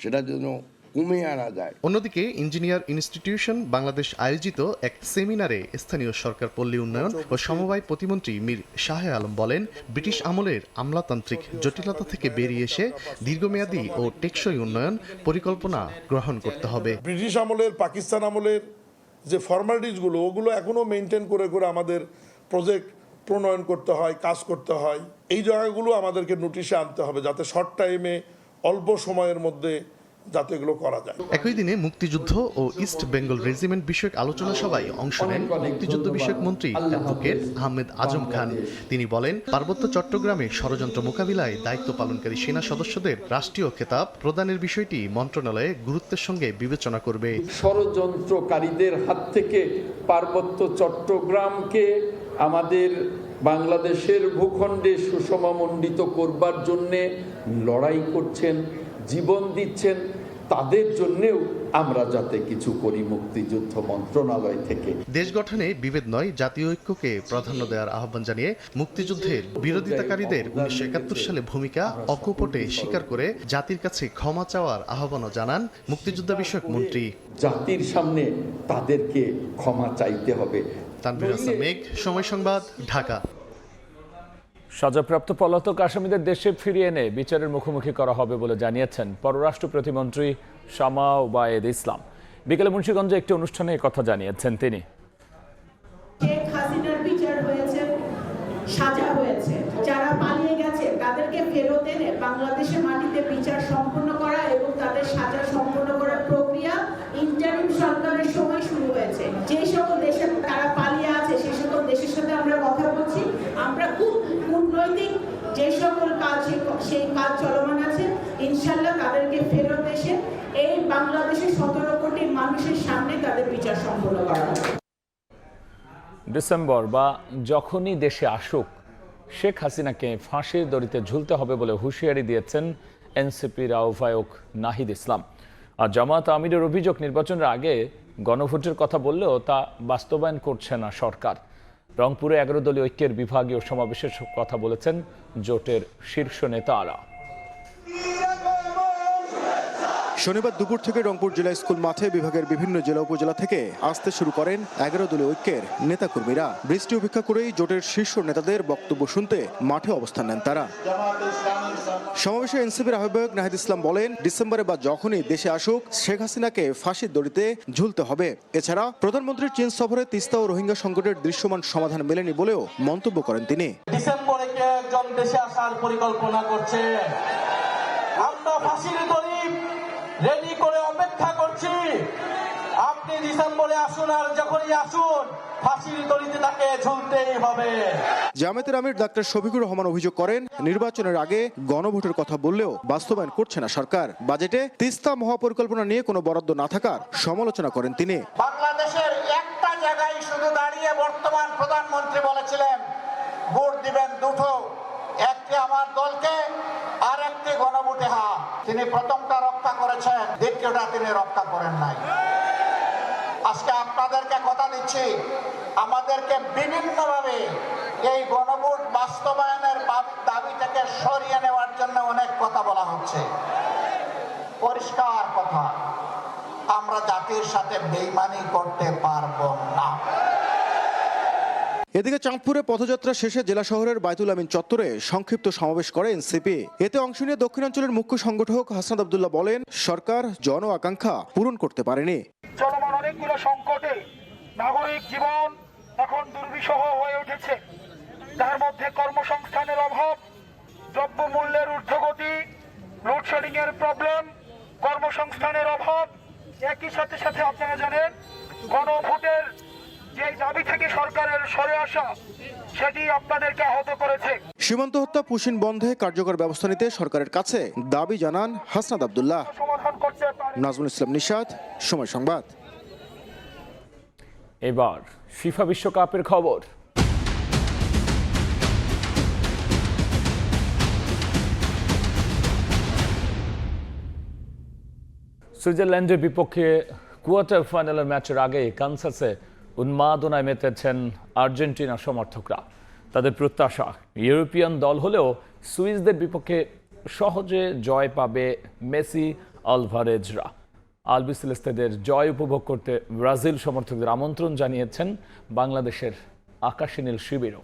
সেটা যেন কমিয়ে আনা যায়। অন্যদিকে ইঞ্জিনিয়ার ইনস্টিটিউশন বাংলাদেশ আয়োজিত এক সেমিনারে স্থানীয় সরকার পল্লী উন্নয়ন ও সমবায় প্রতিমন্ত্রী মীর শাহে আলম বলেন, ব্রিটিশ আমলের আমলাতান্ত্রিক জটিলতা থেকে বেরিয়ে এসে দীর্ঘমেয়াদী ও টেকসই উন্নয়ন পরিকল্পনা গ্রহণ করতে হবে। ব্রিটিশ আমলের, পাকিস্তান আমলের যে ফর্মালিটিসগুলো ওগুলো এখনো মেনটেন করে করে আমাদের প্রজেক্ট প্রণয়ন করতে হয়, কাজ করতে হয়। এই জায়গাগুলো আমাদেরকে নোটিশে আনতে হবে যাতে শর্ট টাইমে অল্প সময়ের মধ্যে যাতে এগুলো করা যায়। একই দিনে মুক্তিযুদ্ধ ও ইস্ট বেঙ্গল রেজিমেন্ট বিষয়ক আলোচনা সভায় অংশ নেন মুক্তিযুদ্ধ বিষয়ক মন্ত্রী অ্যাডভোকেট আহমেদ আজম খান। তিনি বলেন, পার্বত্য চট্টগ্রামে ষড়যন্ত্র মোকাবিলায় দায়িত্ব পালনকারী সেনা সদস্যদের রাষ্ট্রীয় খেতাব প্রদানের বিষয়টি মন্ত্রণালয়ে গুরুত্বের সঙ্গে বিবেচনা করবে। ষড়যন্ত্রকারীদের হাত থেকে পার্বত্য চট্টগ্রামকে আমাদের বাংলাদেশের ভূখণ্ডে সুষমামণ্ডিত করবার জন্যে লড়াই করছেন, জীবন দিচ্ছেন, তাদের জন্যেও আমরা যাতে কিছু করি মুক্তিযুদ্ধ মন্ত্রণালয় থেকে। দেশ গঠনে বিভেদ নয়, জাতীয় ঐক্যকে প্রাধান্য দেওয়ার আহ্বান জানিয়ে মুক্তিযুদ্ধের বিরোধিতাকারীদের 1971 সালে ভূমিকা অকপটে স্বীকার করে জাতির কাছে ক্ষমা চাওয়ার আহ্বানও জানান মুক্তিযুদ্ধ বিষয়ক মন্ত্রী। জাতির সামনে তাদেরকে ক্ষমা চাইতে হবে। তানভীর হাসান মেঘ, সময় সংবাদ, ঢাকা। সাজাপ্রাপ্ত পলাতক আসামিদের দেশে ফিরিয়ে এনে বিচারের মুখোমুখি করা হবে বলে জানিয়েছেন পররাষ্ট্র প্রতিমন্ত্রী শামা ওবায়েদ ইসলাম। বিকেলে মুন্সিগঞ্জে একটি অনুষ্ঠানে কথা জানিয়েছেন তিনি। শেখ হাসিনার বিচার হয়েছে, সাজা হয়েছে, যারা পালিয়ে গেছে তাদেরকে ফেরত এনে বাংলাদেশের মাটিতে বিচার সম্পন্ন করা এবং তাদের সাজা সম্পন্ন করার প্রক্রিয়া ইন্টারিম সরকারের সময় শুরু হয়েছে। যে সকল দেশে তারা পালিয়ে আছে সেই সকল দেশের সাথে আমরা কথা বলছি। আমরা খুব কূটনৈতিক যে সকল কাজ সেই কাজ চলমান আছে, ইনশাল্লাহ তাদেরকে ফেরত এসে এই বাংলাদেশের 17 কোটি মানুষের সামনে তাদের বিচার সম্পন্ন করা হবে। ডিসেম্বর বা যখনই দেশে আসুক শেখ হাসিনাকে ফাঁসির দড়িতে ঝুলতে হবে বলে হুঁশিয়ারি দিয়েছেন এনসিপির আহ্বায়ক নাহিদ ইসলাম। আর জামাত আমিরের অভিযোগ, নির্বাচনের আগে গণভোটের কথা বললেও তা বাস্তবায়ন করছে না সরকার। রংপুরে 11 দলীয় ঐক্যের বিভাগীয় সমাবেশের কথা বলেছেন জোটের শীর্ষ নেতারা। শনিবার দুপুর থেকে রংপুর জেলা স্কুল মাঠে বিভাগের বিভিন্ন জেলা উপজেলা থেকে আসতে শুরু করেন 11 দলীয় ঐক্যের নেতাকর্মীরা। বৃষ্টি উপেক্ষা করেই জোটের শীর্ষ নেতাদের বক্তব্য শুনতে মাঠে অবস্থান নেন তারা। সমাবেশে এনসিপির আহ্বায়ক নাহিদ ইসলাম বলেন, ডিসেম্বরে বা যখনই দেশে আসুক শেখ হাসিনাকে ফাঁসির দড়িতে ঝুলতে হবে। এছাড়া প্রধানমন্ত্রীর চীন সফরে তিস্তা ও রোহিঙ্গা সংকটের দৃশ্যমান সমাধান মেলেনি বলেও মন্তব্য করেন তিনি। ডিসেম্বরে কে একজন দেশে আসার পরিকল্পনা করছে, আমরা ফাঁসির দড়ি রেডি করে অপেক্ষা করছি। আপনি ডিসেম্বরে আসুন আর যখনই আসুন ফাঁসির দড়িতে তাকে ঝুলতেই হবে। জামায়াতের আমির ডাক্তার শফিকুর রহমান অভিযোগ করেন, নির্বাচনের আগে গণভোটের কথা বললেও বাস্তবায়ন করছে না সরকার। বাজেটে তিস্তা মহাপরিকল্পনা নিয়ে কোনো বরাদ্দ না থাকার সমালোচনা করেন তিনি। বাংলাদেশের একটা জায়গায় শুধু দাঁড়িয়ে বর্তমান প্রধানমন্ত্রী বলেছিলেন ভোট দিবেন দুটো, একটি আমার দলকে আর একটি গণভোটে হা। তিনি প্রথমটা রক্ষা করেছেন, দ্বিতীয়টা তিনি রক্ষা করেন নাই। আজকে আপনাদেরকে কথা দিচ্ছি, আমাদেরকে বিভিন্নভাবে এই গণভোট বাস্তবায়নের দাবি থেকে সরিয়ে নেওয়ার জন্য অনেক কথা বলা হচ্ছে। পরিষ্কার কথা, আমরা জাতির সাথে বেইমানি করতে পারবো না। এদিকে চাঁদপুরে পথযাত্রা শেষে জেলা শহরের বায়তুল আমিন চত্বরে সংক্ষিপ্ত সমাবেশ করে এনসিপি। এতে অংশ নিয়ে দক্ষিণাঞ্চলের মুখ্য সংগঠক হাসনাত আব্দুল্লাহ বলেন, সরকার জন আকাঙ্ক্ষা পূরণ করতে পারেনি। চলমান অনেকগুলো সংকটে নাগরিক জীবন এখন দুর্বিষহ হয়ে উঠেছে। তার মধ্যে কর্মসংস্থানের অভাব, দ্রব্যমূল্যের ঊর্ধ্বগতি, লোডশেডিং এর প্রবলেম, কর্মসংস্থানের অভাব, একই সাথে সাথে আপনারা জানেন গণভোটের যে দাবি থেকে সরকারের সরে আসা সেটি আপনাদেরকে আহত করেছে। সীমান্ত হত্যা পুশিন বন্ধে কার্যকর ব্যবস্থা নিতে সরকারের কাছে দাবি জানান হাসনাত আব্দুল্লাহ। নাজমুল ইসলাম নিশাত, সময় সংবাদ। এবার ফিফা বিশ্বকাপের খবর। সুইজারল্যান্ডের বিপক্ষে কোয়ার্টার ফাইনালের ম্যাচের আগে কানসাসে উন্মাদনায় মেতেছেন আর্জেন্টিনা সমর্থকরা। তাদের প্রত্যাশা ইউরোপিয়ান দল হলেও সুইসদের বিপক্ষে সহজে জয় পাবে মেসি আলভারেজরা। আলবিসেলেস্তেদের জয় উপভোগ করতে ব্রাজিল সমর্থকদের আমন্ত্রণ জানিয়েছেন বাংলাদেশের আকাশী নীল শিবিরও।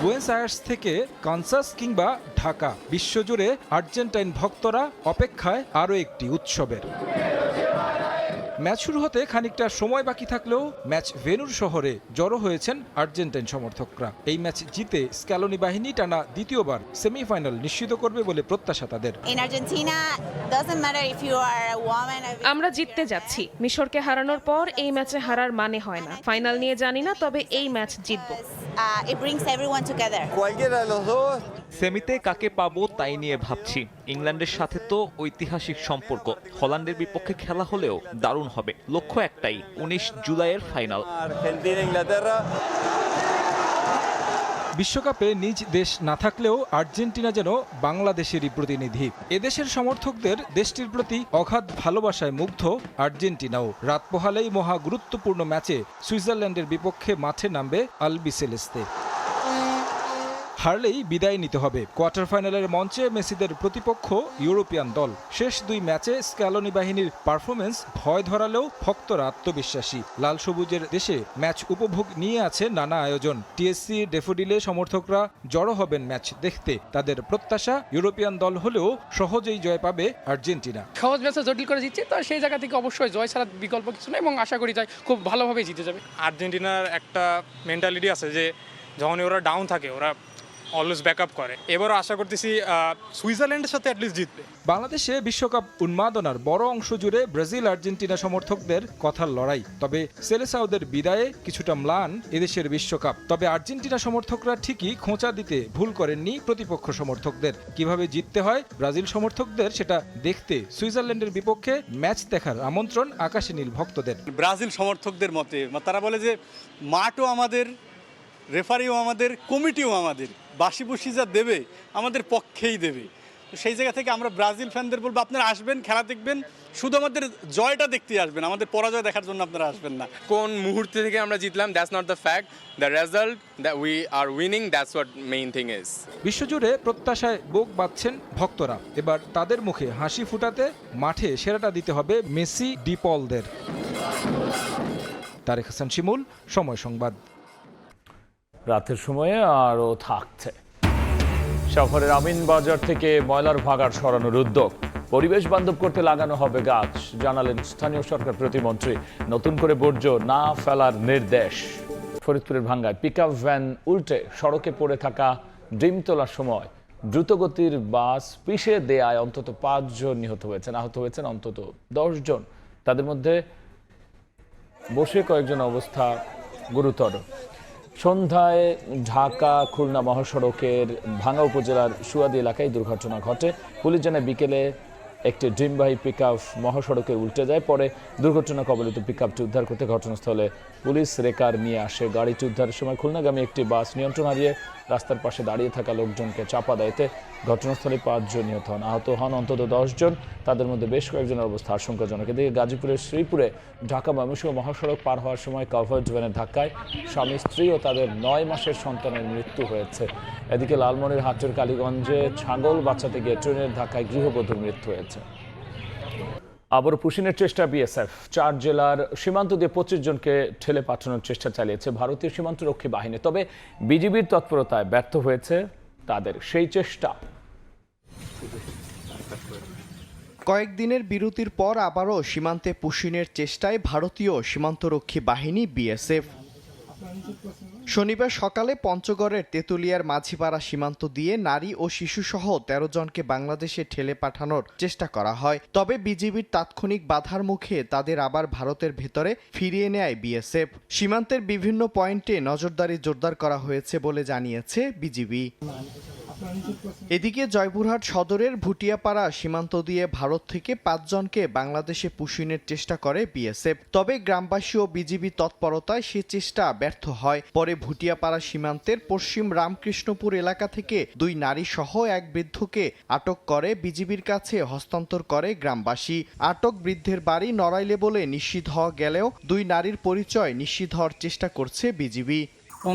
বুয়েন্স আয়ার্স থেকে কানসাস কিংবা ঢাকা, বিশ্বজুড়ে আর্জেন্টাইন ভক্তরা অপেক্ষায় আরও একটি উৎসবের। ম্যাচ শুরু হতে খানিকটা সময় বাকি থাকলেও ম্যাচ ভেন্যুর শহরে জড়ো হয়েছেন আর্জেন্টাইন সমর্থকরা। এই ম্যাচ জিতে স্ক্যালোনি বাহিনী টানা দ্বিতীয়বার সেমিফাইনাল নিশ্চিত করবে বলে প্রত্যাশা তাদের। আমরা জিততে যাচ্ছি। মিশরকে হারানোর পর এই ম্যাচে হারার মানে হয় না। ফাইনাল নিয়ে জানি না, তবে এই ম্যাচ জিতবো। সেমিতে কাকে পাবো তাই নিয়ে ভাবছি। ইংল্যান্ডের সাথে তো ঐতিহাসিক সম্পর্ক, হল্যান্ডের বিপক্ষে খেলা হলেও দারুণ হবে। লক্ষ্য একটাই, 19 জুলাইয়ের ফাইনাল। বিশ্বকাপে নিজ দেশ না থাকলেও আর্জেন্টিনা যেন বাংলাদেশেরই প্রতিনিধি। এদেশের সমর্থকদের দেশটির প্রতি অগাধ ভালোবাসায় মুগ্ধ আর্জেন্টিনাও। রাত পোহালেই মহা গুরুত্বপূর্ণ ম্যাচে সুইজারল্যান্ডের বিপক্ষে মাঠে নামবে আলবিসেলেস্তে। হারলেই বিদায় নিতে হবে। কোয়ার্টার ফাইনালের মঞ্চে মেসিদের প্রতিপক্ষ ইউরোপিয়ান দল। শেষ দুই ম্যাচে স্ক্যালোনি বাহিনীর পারফরমেন্স ভয় ধরালেও ভক্তরা আত্মবিশ্বাসী। লাল সবুজের দেশে ম্যাচ উপভোগ নিয়ে আছে নানা আয়োজন। টিএসসি ডেফোডিলে সমর্থকরা জড়ো হবেন ম্যাচ দেখতে। তাদের প্রত্যাশা ইউরোপিয়ান দল হলেও সহজেই জয় পাবে আর্জেন্টিনা। সহজ ম্যাচে জটিল করে জিতছে, তো সেই জায়গা থেকে অবশ্যই জয় ছাড়া বিকল্প কিছু নেই এবং আশা করি জয় খুব ভালোভাবে জিতে যাবে। আর্জেন্টিনার একটা মেন্টালিটি আছে যে যখনই ওরা ডাউন থাকে ওরা অলওয়েজ ব্যাকআপ করে। এবারও আশা করতেছি সুইজারল্যান্ডের সাথে অ্যাটলিস্ট জিতবে। বাংলাদেশে বিশ্বকাপ উন্মাদনার বড় অংশ জুড়ে ব্রাজিল আর্জেন্টিনা সমর্থকদের কথার লড়াই। তবে সেলেসাওদের বিদায়ে কিছুটা ম্লান এদেশের বিশ্বকাপ। তবে আর্জেন্টিনা সমর্থকরা ঠিকই খোঁচা দিতে ভুল করেননি প্রতিপক্ষ সমর্থকদের। কিভাবে জিততে হয় ব্রাজিল সমর্থকদের সেটা দেখতে সুইজারল্যান্ডের বিপক্ষে ম্যাচ দেখার আমন্ত্রণ আকাশী নীল ভক্তদের। ব্রাজিল সমর্থকদের মতে তারা বলে যে মাঠও আমাদের, রেফারিও আমাদের, কমিটিও আমাদের, বাসি বুসি যা দেবে আমাদের পক্ষেই দেবে। তো সেই জায়গা থেকে আমরা ব্রাজিল ফ্যানদের বলবো, আপনারা আসবেন, খেলা দেখবেন, শুধু আমাদের জয়টা দেখতে আসবেন, আমাদের পরাজয় দেখার জন্য আপনারা আসবেন না। কোন মুহূর্তে থেকে আমরা জিতলাম that's not the fact, the result that we are winning, that's what main thing is. বিশ্বজুড়ে প্রত্যাশায় বুক বাঁধছেন ভক্তরা। এবার তাদের মুখে হাসি ফুটাতে মাঠে সেরাটা দিতে হবে মেসি ডিপলদের। তারেক হাসান শিমুল, সময় সংবাদ। রাতের সময়ে আরও থাকছে। শহরের আমিন বাজার থেকে ময়লার ভাগাড় সরানোর উদ্যোগ। পরিবেশ বান্ধব করতে লাগানো হবে গাছ, জানালেন স্থানীয় সরকার প্রতিমন্ত্রী। নতুন করে বর্জ্য না ফেলার নির্দেশ। ফরিদপুরের ভাঙ্গায় পিকআপ ভ্যান উল্টে সড়কে পড়ে থাকা ডিম তোলার সময় দ্রুতগতির বাস পিষে দেয়ায় অন্তত 5 জন নিহত হয়েছেন, আহত হয়েছেন অন্তত 10 জন। তাদের মধ্যে বসে কয়েকজন অবস্থা গুরুতর। সন্ধ্যায় ঢাকা খুলনা মহাসড়কের ভাঙ্গা উপজেলার সুয়াদি এলাকায় দুর্ঘটনা ঘটে। পুলিশ জানায় বিকেলে একটি ডিমবাহী পিকআপ মহাসড়কে উল্টে যায়। পরে দুর্ঘটনা কবলিত পিকআপটি উদ্ধার করতে ঘটনাস্থলে পুলিশ রেকার নিয়ে আসে। গাড়িটি উদ্ধারের সময় খুলনাগামী একটি বাস নিয়ন্ত্রণ হারিয়ে রাস্তার পাশে দাঁড়িয়ে থাকা লোকজনকে চাপা দেয়। এতে ঘটনাস্থলে 5 জন নিহত হন, আহত হন অন্তত 10 জন। তাদের মধ্যে বেশ কয়েকজনের অবস্থা আশঙ্কাজনক। এদিকে গাজীপুরের শ্রীপুরে ঢাকা ময়মনসিংহ মহাসড়ক পার হওয়ার সময় কাভার্ড ভ্যানের ধাক্কায় স্বামী স্ত্রী ও তাদের 9 মাসের সন্তানের মৃত্যু হয়েছে। এদিকে লালমনিরহাটের কালীগঞ্জে ছাগল বাঁচাতে গিয়ে ট্রেনের ধাক্কায় গৃহবধূর মৃত্যু হয়েছে। আবারও পুশিনের চেষ্টা বিএসএফ। 4 জেলার সীমান্ত দিয়ে 25 জনকে ঠেলে পাঠানোর চেষ্টা চালিয়েছে ভারতীয় সীমান্তরক্ষী বাহিনী। তবে বিজিবির তৎপরতায় ব্যর্থ হয়েছে তাদের সেই চেষ্টা। কয়েকদিনের বিরতির পর আবারও সীমান্তে পুশিনের চেষ্টায় ভারতীয় সীমান্তরক্ষী বাহিনী বিএসএফ। শনিবার সকালে পঞ্চগড়ের তেঁতুলিয়ার মাঝিপাড়া সীমান্ত দিয়ে নারী ও শিশুসহ 13 জনকে বাংলাদেশে ঠেলে পাঠানোর চেষ্টা করা হয়। তবে বিজিবির তাৎক্ষণিক বাধার মুখে তাদের আবার ভারতের ভেতরে ফিরিয়ে নেয় বিএসএফ। সীমান্তের বিভিন্ন পয়েন্টে নজরদারি জোরদার করা হয়েছে বলে জানিয়েছে বিজিবি। এদিকে জয়পুরহাট সদরের ভুটিয়াপাড়া সীমান্ত দিয়ে ভারত থেকে 5 জনকে বাংলাদেশে পুশিনের চেষ্টা করে বিএসএফ। তবে গ্রামবাসী ও বিজিবি তৎপরতায় সে চেষ্টা ব্যর্থ হয়। পরে ভুটিয়াপাড়া সীমান্তের পশ্চিম রামকৃষ্ণপুর এলাকা থেকে 2 নারী সহ এক বৃদ্ধকে আটক করে বিজিবির কাছে হস্তান্তর করে গ্রামবাসী। আটক বৃদ্ধের বাড়ি নড়াইলে বলে নিশ্চিত হওয়া গেলেও 2 নারীর পরিচয় নিশ্চিত হওয়ার চেষ্টা করছে বিজিবি।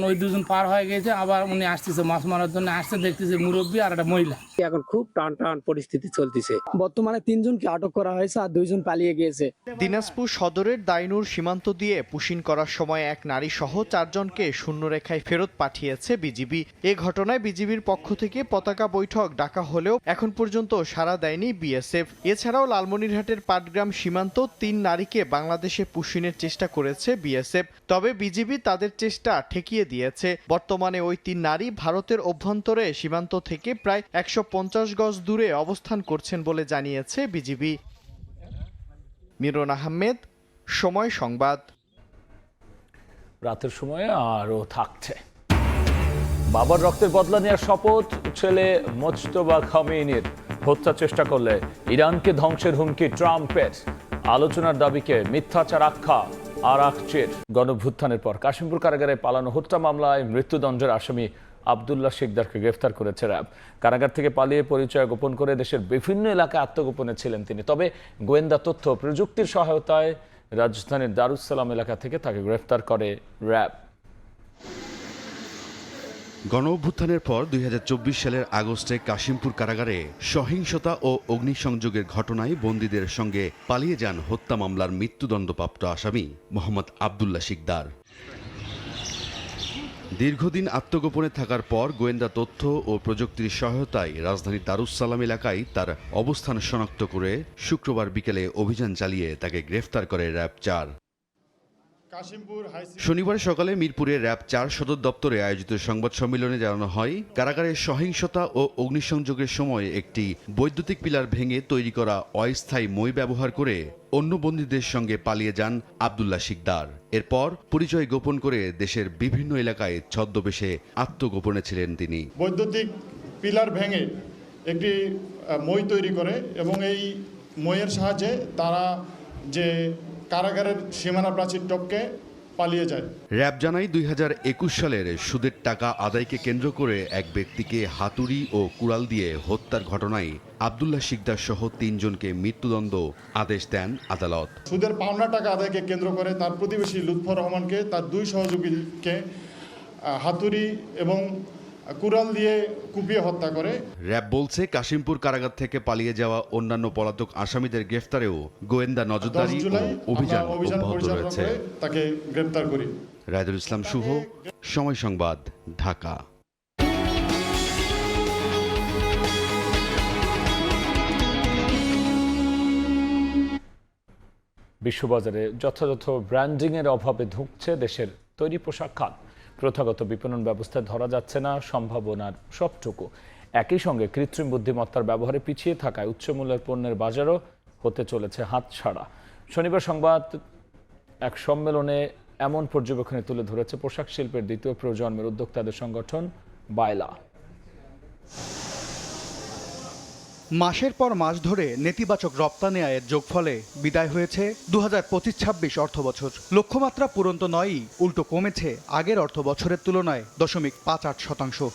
ওই 2 জন পার হয়ে গেছে, আবার উনি আসতেছে মাছ মারার জন্য, আসতে দেখতেছে মুরব্বী আর একটা মহিলা। এখন খুব টান পরিস্থিতি চলতেছে। বর্তমানে 3 জনকে আটক করা হয়েছে আর 2 জন পালিয়ে গিয়েছে। দিনাজপুর সদরের দাইনুর সীমান্ত দিয়ে পুশিন করার সময় এক নারী সহ 4 জনকে শূন্যরেখায় ফেরত পাঠিয়েছে বিজিবি। এ ঘটনায় বিজিবির পক্ষ থেকে পতাকা বৈঠক ডাকা হলেও এখন পর্যন্ত সাড়া দেয়নি বিএসএফ। এছাড়াও লালমনিরহাটের পাটগ্রাম সীমান্ত 3 নারীকে বাংলাদেশে পুশিনের চেষ্টা করেছে বিএসএফ। তবে বিজিবি তাদের চেষ্টা ঠেকিয়ে দিয়েছে। বর্তমানে ওই 3 নারী ভারতের অভ্যন্তরে সীমান্ত থেকে প্রায় 150 গজ দূরে অবস্থান করছেন বলে জানিয়েছে বিজিবি। মিরন আহমেদ, সময় সংবাদ। রাতের সময়ে আরও থাকছে বাবার রক্তের বদলা নেওয়ার শপথ ছেলে মোজতবা খামেনির। হত্যা চেষ্টা করলে ইরানকে ধ্বংসের হুমকি ট্রাম্পের। আলোচনার দাবিকে মিথ্যাচার আখ্যা আরাকচির। গণভ্যুত্থানের পর কাশিমপুর কারাগারে পালানো হত্যা মামলায় মৃত্যুদণ্ডের আসামি আব্দুল্লাহ শিকদারকে গ্রেফতার করেছে র্যাব। কারাগার থেকে পালিয়ে পরিচয় গোপন করে দেশের বিভিন্ন এলাকায় আত্মগোপনে ছিলেন তিনি। তবে গোয়েন্দা তথ্য প্রযুক্তির সহায়তায় রাজধানীর দারুসালাম এলাকা থেকে তাকে গ্রেফতার করে র্যাব। গণঅভ্যুত্থানের পর 2024 সালের আগস্টে কাশিমপুর কারাগারে সহিংসতা ও অগ্নিসংযোগের ঘটনায় বন্দীদের সঙ্গে পালিয়ে যান হত্যা মামলার মৃত্যুদণ্ডপ্রাপ্ত আসামি মোহাম্মদ আব্দুল্লাহ শিকদার। দীর্ঘদিন আত্মগোপনে থাকার পর গোয়েন্দা তথ্য ও প্রযুক্তির সহায়তায় রাজধানীর দারুসালাম এলাকায় তার অবস্থান শনাক্ত করে শুক্রবার বিকেলে অভিযান চালিয়ে তাকে গ্রেফতার করে র্যাব 4। শনিবার সকালে মিরপুরে র্যাব 4 সদর দপ্তরে আয়োজিত সংবাদ সম্মেলনে জানানো হয়, কারাগারের সহিংসতা ও অগ্নিসংযোগের সময় একটি বৈদ্যুতিক পিলার ভেঙে তৈরি করা অস্থায়ী মই ব্যবহার করে অন্য বন্দীদের সঙ্গে পালিয়ে যান আব্দুল্লাহ শিকদার। এরপর পরিচয় গোপন করে দেশের বিভিন্ন এলাকায় ছদ্মবেশে আত্মগোপনে ছিলেন তিনি। বৈদ্যুতিক পিলার ভেঙে একটি মই তৈরি করে এবং এই মইয়ের সাহায্যে তারা যে কারাগারের সীমানা প্রাচীর টপকে পালিয়ে যায়। র্যাব জানায় 2021 সালের সুদের টাকা আদায়কে কেন্দ্র করে এক ব্যক্তিকে হাতুড়ি ও কুড়াল দিয়ে হত্যার ঘটনায় আব্দুল্লাহ শিকদার সহ 3 জনকে মৃত্যুদণ্ড আদেশ দেন আদালত। সুদের পাওনা টাকা আদায়কে কেন্দ্র করে তার প্রতিবেশী লুৎফর রহমানকে তার 2 সহযোগীকে হাতুড়ি এবং কুড়াল দিয়ে কুপিয়ে হত্যা করে। র্যাব বলছে, কাশিমপুর কারাগার থেকে পালিয়ে যাওয়া অন্যান্য পলাতক আসামিদের গ্রেফতারেও গোয়েন্দা নজরদারি ও অভিযান অব্যাহত রয়েছে। তাকে গ্রেফতার করি। রায়দুল ইসলাম শুভ, সময় সংবাদ, ঢাকা। বিশ্ববাজারে যথাযথ ব্র্যান্ডিংয়ের অভাবে ধুঁকছে দেশের তৈরি পোশাক খাত। প্রথাগত বিপণন ব্যবস্থায় ধরা যাচ্ছে না সম্ভাবনার সবটুকু। একই সঙ্গে কৃত্রিম বুদ্ধিমত্তার ব্যবহারে পিছিয়ে থাকায় উচ্চমূল্যের পণ্যের বাজারও হতে চলেছে হাতছাড়া। শনিবার সংবাদ এক সম্মেলনে এমন পর্যবেক্ষণে তুলে ধরেছে পোশাক শিল্পের দ্বিতীয় প্রজন্মের উদ্যোক্তাদের সংগঠন বাইলা। মাসের পর মাস ধরে নেতিবাচক রপ্তানি আয়ের যোগফলে বিদায় হয়েছে 2025-26 অর্থবছর। লক্ষ্যমাত্রা পূরণ তো নয়ই, উল্টো কমেছে আগের অর্থবছরের তুলনায় 0.58%।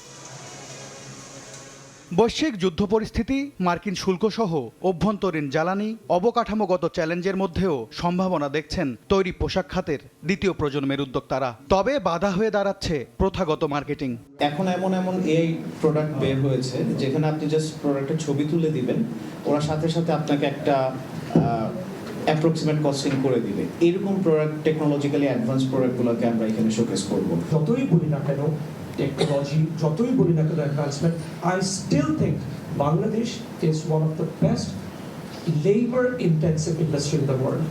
বৈশ্বিক যুদ্ধ পরিস্থিতি, মার্কিন শুল্কসহ অভ্যন্তরীণ জ্বালানি, অবকাঠামোগত চ্যালেঞ্জের মধ্যেও সম্ভাবনা দেখছেন তৈরি পোশাক খাতের দ্বিতীয় প্রজন্মের উদ্যোক্তারা। তবে বাধা হয়ে দাঁড়াচ্ছে প্রথাগত মার্কেটিং। এখন এমন এই প্রোডাক্ট বের হয়েছে যেখানে আপনি জাস্ট প্রোডাক্টের ছবি তুলে দিবেন, ওরা সাথে সাথে আপনাকে একটা অ্যাপ্রক্সিমেট কস্টিং করে দিবে। এরকম প্রোডাক্ট, টেকনোলজিক্যালি অ্যাডভান্স প্রোডাক্টগুলোকে আমরা এখানে শোকেস করব। যতই বলি না কেন টেকনোলজি, যতই বলি না কেন advancement, I still think Bangladesh is one of the best labour intensive industry in the world.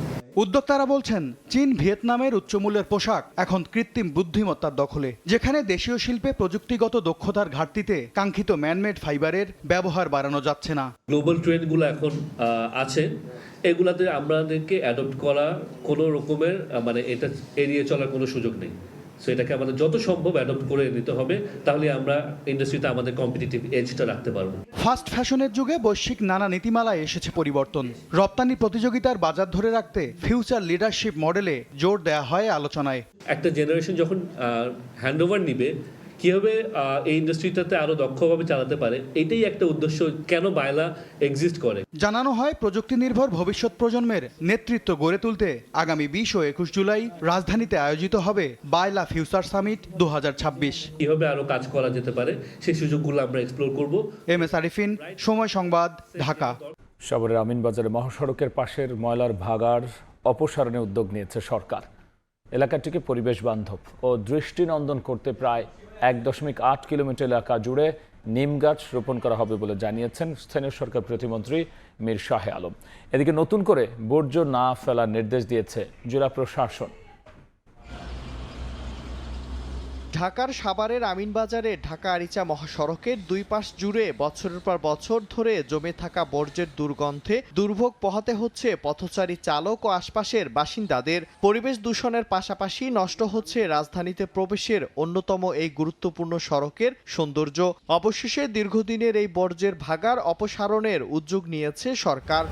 উদ্যোক্তারা বলছেন, চীন ভিয়েতনামের উচ্চমূল্যের পোশাক এখন কৃত্রিম বুদ্ধিমত্তার দখলে, যেখানে দেশীয় শিল্পে প্রযুক্তিগত দক্ষতার ঘাটতিতে কাঙ্ক্ষিত ম্যানমেড ফাইবারের ব্যবহার বাড়ানো যাচ্ছে না। গ্লোবাল ট্রেন্ডগুলো এখন আছে, এগুলাতে আমাদেরকে অ্যাডপ্ট করা কোনো রকমের এটা এড়িয়ে চলার কোনো সুযোগ নেই। সো এটাকে আমাদের যত সম্ভব অ্যাডপ্ট করে নিতে হবে, তাহলে আমরা ইন্ডাস্ট্রিতে আমাদের কম্পিটিটিভ এজটা রাখতে পারবো। ফাস্ট ফ্যাশনের যুগে বৈশ্বিক নানা নীতিমালায় এসেছে পরিবর্তন। রপ্তানি প্রতিযোগিতার বাজার ধরে রাখতে ফিউচার লিডারশিপ মডেলে জোর দেওয়া হয় আলোচনায়। একটা জেনারেশন যখন হ্যান্ডওভার নিবে, কিভাবে এই ইন্ডাস্ট্রিটাতে আরো দক্ষভাবে চালাতে পারে, এটাই একটা উদ্দেশ্য কেন বাইলা এক্সিস্ট করে। জানানো হয়, প্রযুক্তি নির্ভর ভবিষ্যৎ প্রজন্মের নেতৃত্ব গড়ে তুলতে আগামী 20 ও 21 জুলাই রাজধানীতে আয়োজিত হবে বাইলা ফিউচার সামিট 2026। কিভাবে আরো কাজ করা যেতে পারে সেই সুযোগগুলো আমরা এক্সপ্লোর করব। MS আরিফিন, সময় সংবাদ, ঢাকা। সাভারের আমিনবাজারে মহাসড়কের পাশের ময়লার ভাগাড় অপসারণে উদ্যোগ নিয়েছে সরকার। এলাকাটিকে পরিবেশ বান্ধব ও দৃষ্টিনন্দন করতে প্রায় 1.8 কিলোমিটার এলাকা জুড়ে নিম গাছ রোপণ করা হবে বলে জানিয়েছেন স্থানীয় সরকার প্রতিমন্ত্রী মীর শাহে আলম। এদিকে নতুন করে বর্জ্য না ফেলার নির্দেশ দিয়েছে জেলা প্রশাসন। ঢাকার সাভারের আমিনবাজারে ঢাকা আরিচা মহাসড়কের দুই পাশ জুড়ে বছরের পর বছর ধরে জমে থাকা বর্জ্যের দুর্গন্ধে দুর্ভোগ পোহাতে হচ্ছে পথচারী চালক ও আশপাশের বাসিন্দাদের। পরিবেশ দূষণের পাশাপাশি নষ্ট হচ্ছে রাজধানীতে প্রবেশের অন্যতম এই গুরুত্বপূর্ণ সড়কের সৌন্দর্য। অবশেষে দীর্ঘদিনের এই বর্জ্যের ভাগাড় অপসারণের উদ্যোগ নিয়েছে সরকার।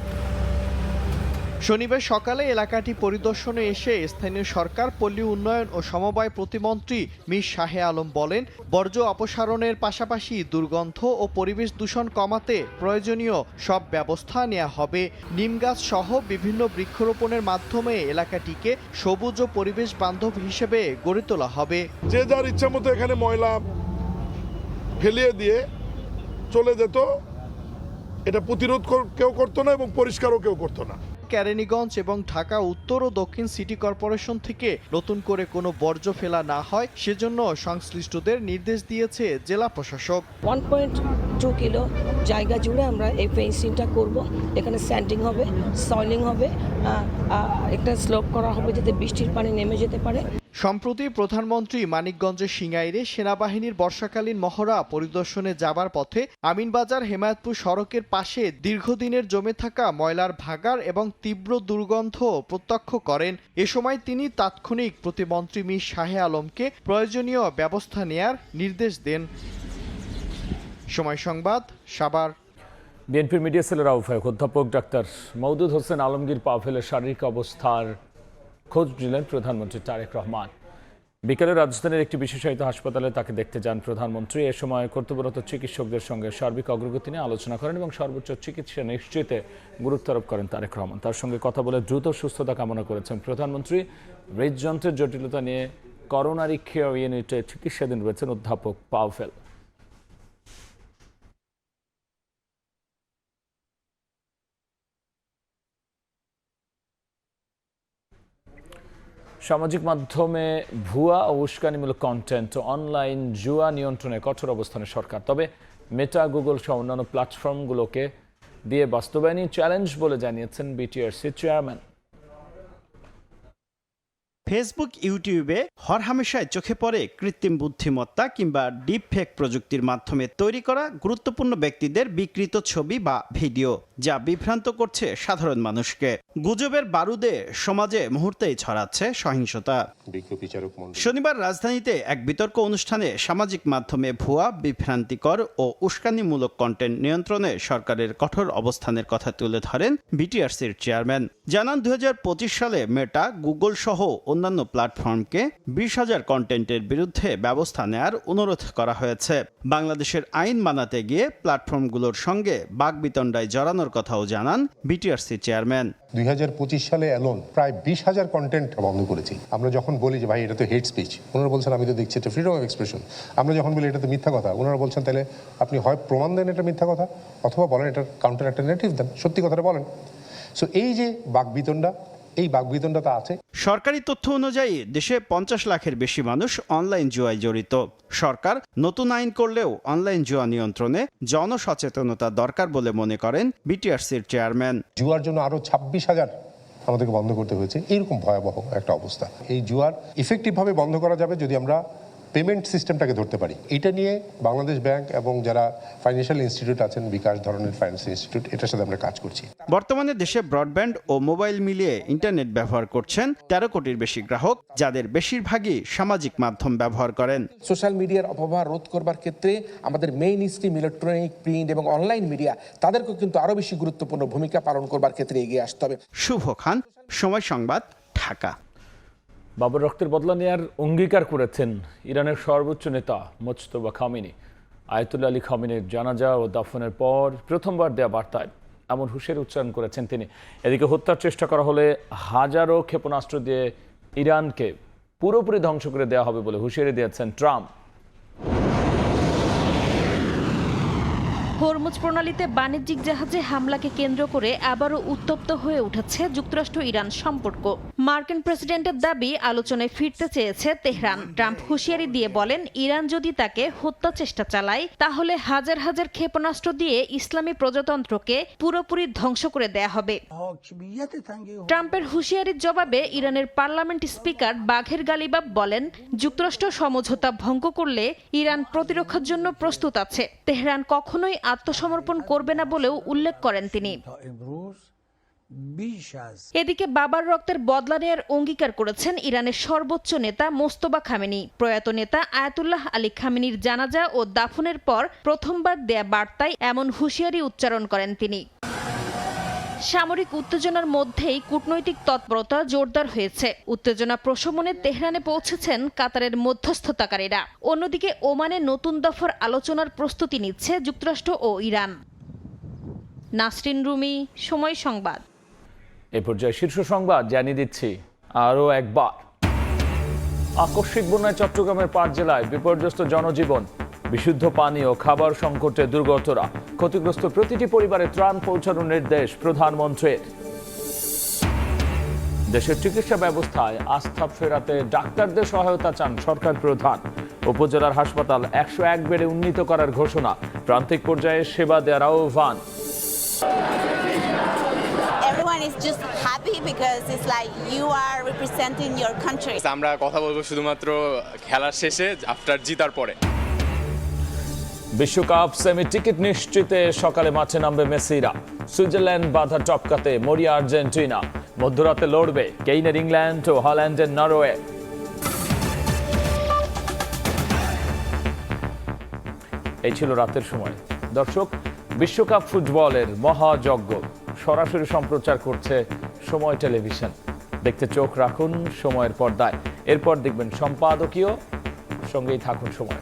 শনিবার সকালে এলাকাটি পরিদর্শনে এসে স্থানীয় সরকার, পল্লী উন্নয়ন ও সমবায় প্রতিমন্ত্রী মীর শাহে আলম বলেন, বর্জ্য অপসারণের পাশাপাশি দুর্গন্ধ ও পরিবেশ দূষণ কমাতে প্রয়োজনীয় সব ব্যবস্থা নেওয়া হবে। নিম গাছ সহ বিভিন্ন বৃক্ষরোপণের মাধ্যমে এলাকাটিকে সবুজ ও পরিবেশ বান্ধব হিসেবে গড়ে তোলা হবে। যে যার ইচ্ছা মতো এখানে ময়লা ফেলিয়ে দিয়ে চলে যেত, এটা প্রতিরোধ কেউ করতো না এবং পরিষ্কারও কেউ করতো না। কেরানীগঞ্জ এবং ঢাকা উত্তর ও দক্ষিণ সিটি কর্পোরেশন থেকে নতুন করে কোনো বর্জ্য ফেলা না হয় সেজন্য সংশ্লিষ্টদের নির্দেশ দিয়েছে জেলা প্রশাসক। 1.2 কিলো জায়গা জুড়ে আমরা এই ফেন্সিংটা করব। এখানে স্যান্ডিং হবে, সয়েলিং হবে, একটা স্লোপ করা হবে যাতে বৃষ্টির পানি নেমে যেতে পারে। সম্প্রতি প্রধানমন্ত্রী মানিকগঞ্জের সিঙ্গাইরে সেনাবাহিনীর বর্ষাকালীন মহড়া পরিদর্শনে যাবার পথে আমিনবাজার হেমায়তপুর সড়কের পাশে দীর্ঘদিনের জমে থাকা ময়লার ভাগাড় এবং তীব্র দুর্গন্ধ প্রত্যক্ষ করেন। এ সময় তিনি তাৎক্ষণিক প্রতিমন্ত্রী মীর শাহে আলমকে প্রয়োজনীয় ব্যবস্থা নেয়ার নির্দেশ দেন। সময় সংবাদ, সাভার। বিএনপির মিডিয়া সেলের আহ্বায়ক অধ্যাপক ডাক্তার মওদুদ হোসেন আলমগীর পাভেলের শারীরিক অবস্থার খোঁজ নিলেন প্রধানমন্ত্রী তারেক রহমান। বিকেলে রাজধানীর একটি বিশেষায়িত হাসপাতালে তাকে দেখতে যান প্রধানমন্ত্রী। এ সময় কর্তব্যরত চিকিৎসকদের সঙ্গে সার্বিক অগ্রগতি নিয়ে আলোচনা করেন এবং সর্বোচ্চ চিকিৎসা নিশ্চিতে গুরুত্ব আরোপ করেন তারেক রহমান। তার সঙ্গে কথা বলে দ্রুত সুস্থতা কামনা করেছেন প্রধানমন্ত্রী। হৃদযন্ত্রের জটিলতা নিয়ে করোনারি কেয়ার ইউনিটে চিকিৎসাধীন রয়েছেন অধ্যাপক পাভেল। সামাজিক মাধ্যমে ভুয়া ও উস্কানিমূলক কন্টেন্ট, অনলাইন জুয়া নিয়ন্ত্রণে কঠোর অবস্থানে সরকার। তবে মেটা, গুগল সহ অন্যান্য প্ল্যাটফর্মগুলোকে দিয়ে বাস্তবায়নই চ্যালেঞ্জ বলে জানিয়েছেন বিটিআরসি চেয়ারম্যান। ফেসবুক, ইউটিউবে হরহামেশায় চোখে পড়ে কৃত্রিম বুদ্ধিমত্তা কিংবা ডিপ ফেক প্রযুক্তির মাধ্যমে তৈরি করা গুরুত্বপূর্ণ ব্যক্তিদের বিকৃত ছবি বা ভিডিও, যা বিভ্রান্ত করছে সাধারণ মানুষকে। গুজবের বারুদে সমাজে মুহূর্তেই ছড়াচ্ছে সহিংসতা। শনিবার রাজধানীতে এক বিতর্ক অনুষ্ঠানে সামাজিক মাধ্যমে ভুয়া, বিভ্রান্তিকর ও উস্কানিমূলক কন্টেন্ট নিয়ন্ত্রণে সরকারের কঠোর অবস্থানের কথা তুলে ধরেন বিটিআরসির চেয়ারম্যান। জানান 2025 সালে মেটা, গুগল সহ অন্যান্য প্ল্যাটফর্মকে 20,000 কন্টেন্টের বিরুদ্ধে ব্যবস্থা নেয়ার অনুরোধ করা হয়েছে। বাংলাদেশের আইন মানাতে গিয়ে প্ল্যাটফর্মগুলোর সঙ্গে বাকবিতণ্ডায় জড়ানোর কথাও জানান বিটিআরসি চেয়ারম্যান। 2025 সালে অ্যালোন প্রায় 20,000 কন্টেন্ট বন্ধ করেছি। আমরা যখন বলি যে ভাই এটা তো হেট স্পিচ, ওনারা বলছেন আমি তো দেখছি এটা ফ্রিডম অফ এক্সপ্রেশন। আমরা যখন বলি এটা তো মিথ্যা কথা, ওনারা বলছেন তাহলে আপনি হয় প্রমাণ দেন এটা মিথ্যা কথা, অথবা বলেন এটার কাউন্টার একটা নেগেটিভ দেন, সত্যি কথাটা বলেন। সো এই যে বাকবিতণ্ডা, এই বাকবিতণ্ডাটা আছে। সরকারি তথ্য অনুযায়ী দেশে 50 লাখের বেশি মানুষ অনলাইন জুয়ায় জড়িত। সরকার নতুন আইন করলেও অনলাইন জুয়া নিয়ন্ত্রণে জনসচেতনতা দরকার বলে মনে করেন বিটিআরসির চেয়ারম্যান। জুয়ার জন্য আরো 26,000 আমাদেরকে বন্ধ করতে হয়েছে। এইরকম ভয়াবহ একটা অবস্থা। এই জুয়ার ইফেক্টিভভাবে বন্ধ করা যাবে যদি আমরা পেমেন্ট সিস্টেমটাকে ধরতে পারি। এটা নিয়ে বাংলাদেশ ব্যাংক এবং যারা ফাইন্যান্সিয়াল ইনস্টিটিউট আছেন, বিকাশ ধরনের ফাইন্যান্স ইনস্টিটিউট, এটার সাথে আমরা কাজ করছি। বর্তমানে দেশে ব্রডব্যান্ড ও মোবাইল মিলিয়ে ইন্টারনেট ব্যবহার করছেন 13 কোটির বেশি গ্রাহক, যাদের বেশিরভাগই সামাজিক মাধ্যম ব্যবহার করেন। সোশ্যাল মিডিয়ার অপব্যবহার রোধ করবার ক্ষেত্রে আমাদের মেইন স্ট্রিম ইলেকট্রনিক, প্রিন্ট এবং অনলাইন মিডিয়া, তাদেরকেও কিন্তু আরও বেশি গুরুত্বপূর্ণ ভূমিকা পালন করবার ক্ষেত্রে এগিয়ে আসতে হবে। শুভ খান, সময় সংবাদ, ঢাকা। বাবার রক্তের বদলা নেয়ার অঙ্গীকার করেছেন ইরানের সর্বোচ্চ নেতা মোজতবা খামেনি। আয়াতুল্লাহ আলী খামেনির জানাজা ও দাফনের পর প্রথমবার দেয়া বার্তায় এমন হুঁশিয়ারি উচ্চারণ করেছেন তিনি। এদিকে হত্যার চেষ্টা করা হলে হাজারো ক্ষেপণাস্ত্র দিয়ে ইরানকে পুরোপুরি ধ্বংস করে দেওয়া হবে বলে হুঁশিয়ারি দিয়েছেন ট্রাম্প। হরমুজ প্রণালীতে বাণিজ্যিক জাহাজে হামলাকে কেন্দ্র করে আবারও উত্তপ্ত হয়ে উঠেছে যুক্তরাষ্ট্র ইরান সম্পর্ক। মার্কিন প্রেসিডেন্টের দাবি আলোচনায় ফিরতে চেয়েছে তেহরান। ট্রাম্প হুঁশিয়ারি দিয়ে বলেন, ইরান যদি তাকে হত্যা চেষ্টা চালায় তাহলে হাজার হাজার ক্ষেপণাস্ত্র দিয়ে ইসলামী প্রজাতন্ত্রকে পুরোপুরি ধ্বংস করে দেয়া হবে। ট্রাম্পের হুঁশিয়ারির জবাবে ইরানের পার্লামেন্ট স্পিকার বাঘের গালিবাফ বলেন, যুক্তরাষ্ট্র সমঝোতা ভঙ্গ করলে ইরান প্রতিরক্ষার জন্য প্রস্তুত আছে। তেহরান কখনোই আত্মসমর্পণ করবে না বলেও উল্লেখ করেন তিনি। এদিকে বাবার রক্তের বদলা নেয়ার অঙ্গীকার করেছেন ইরানের সর্বোচ্চ নেতা মোজতবা খামেনি। প্রয়াত নেতা আয়াতুল্লাহ আলী খামেনির জানাজা ও দাফনের পর প্রথমবার দেয়া বার্তায় এমন হুঁশিয়ারি উচ্চারণ করেন তিনি। সামরিক উত্তেজনার মধ্যেই কূটনৈতিক তৎপরতা জোরদার হয়েছে। উত্তেজনা প্রশমনে তেহরানে পৌঁছেছেন কাতারের মধ্যস্থতাকারীরা। অন্যদিকে ওমানে নতুন দফার আলোচনার প্রস্তুতি নিচ্ছে যুক্তরাষ্ট্র ও ইরান। নাসরিন রুমি, সময় সংবাদ। এ পর্যায়ে শীর্ষ সংবাদ জানিয়ে দিচ্ছি আরও একবার। আকস্মিক বন্যায় চট্টগ্রামের 5 জেলায় বিপর্যস্ত জনজীবন। বিশুদ্ধ পানি ও খাবার সংকটে দুর্গতরা। ক্ষতিগ্রস্ত প্রতিটি পরিবারে ত্রাণ পৌঁছানোর নির্দেশ প্রধানমন্ত্রীর। দেশের চিকিৎসা ব্যবস্থায় আস্থা ফেরাতে ডাক্তারদের সহায়তা চান সরকার প্রধান। উপজেলার হাসপাতাল 101 বেডে উন্নীত করার ঘোষণা। প্রান্তিক পর্যায়ে সেবা দেওয়ার আহ্বান। Everyone is just happy because it's like you are representing your country. আমরা কথা বলবো শুধুমাত্র খেলার শেষে, আফটার জিতার পরে। বিশ্বকাপ সেমি টিকিট নিশ্চিতে সকালে মাঠে নামবে মেসিরা। সুইজারল্যান্ড বাধা টপকাতে মরিয়া আর্জেন্টিনা। মধ্যরাতে লড়বে কেইনের ইংল্যান্ড ও হল্যান্ডের নরওয়ে। এই ছিল রাতের সময়। দর্শক, বিশ্বকাপ ফুটবলের মহাযজ্ঞ সরাসরি সম্প্রচার করছে সময় টেলিভিশন। দেখতে চোখ রাখুন সময়ের পর্দায়। এরপর দেখবেন সম্পাদকীয়। সঙ্গেই থাকুন সময়।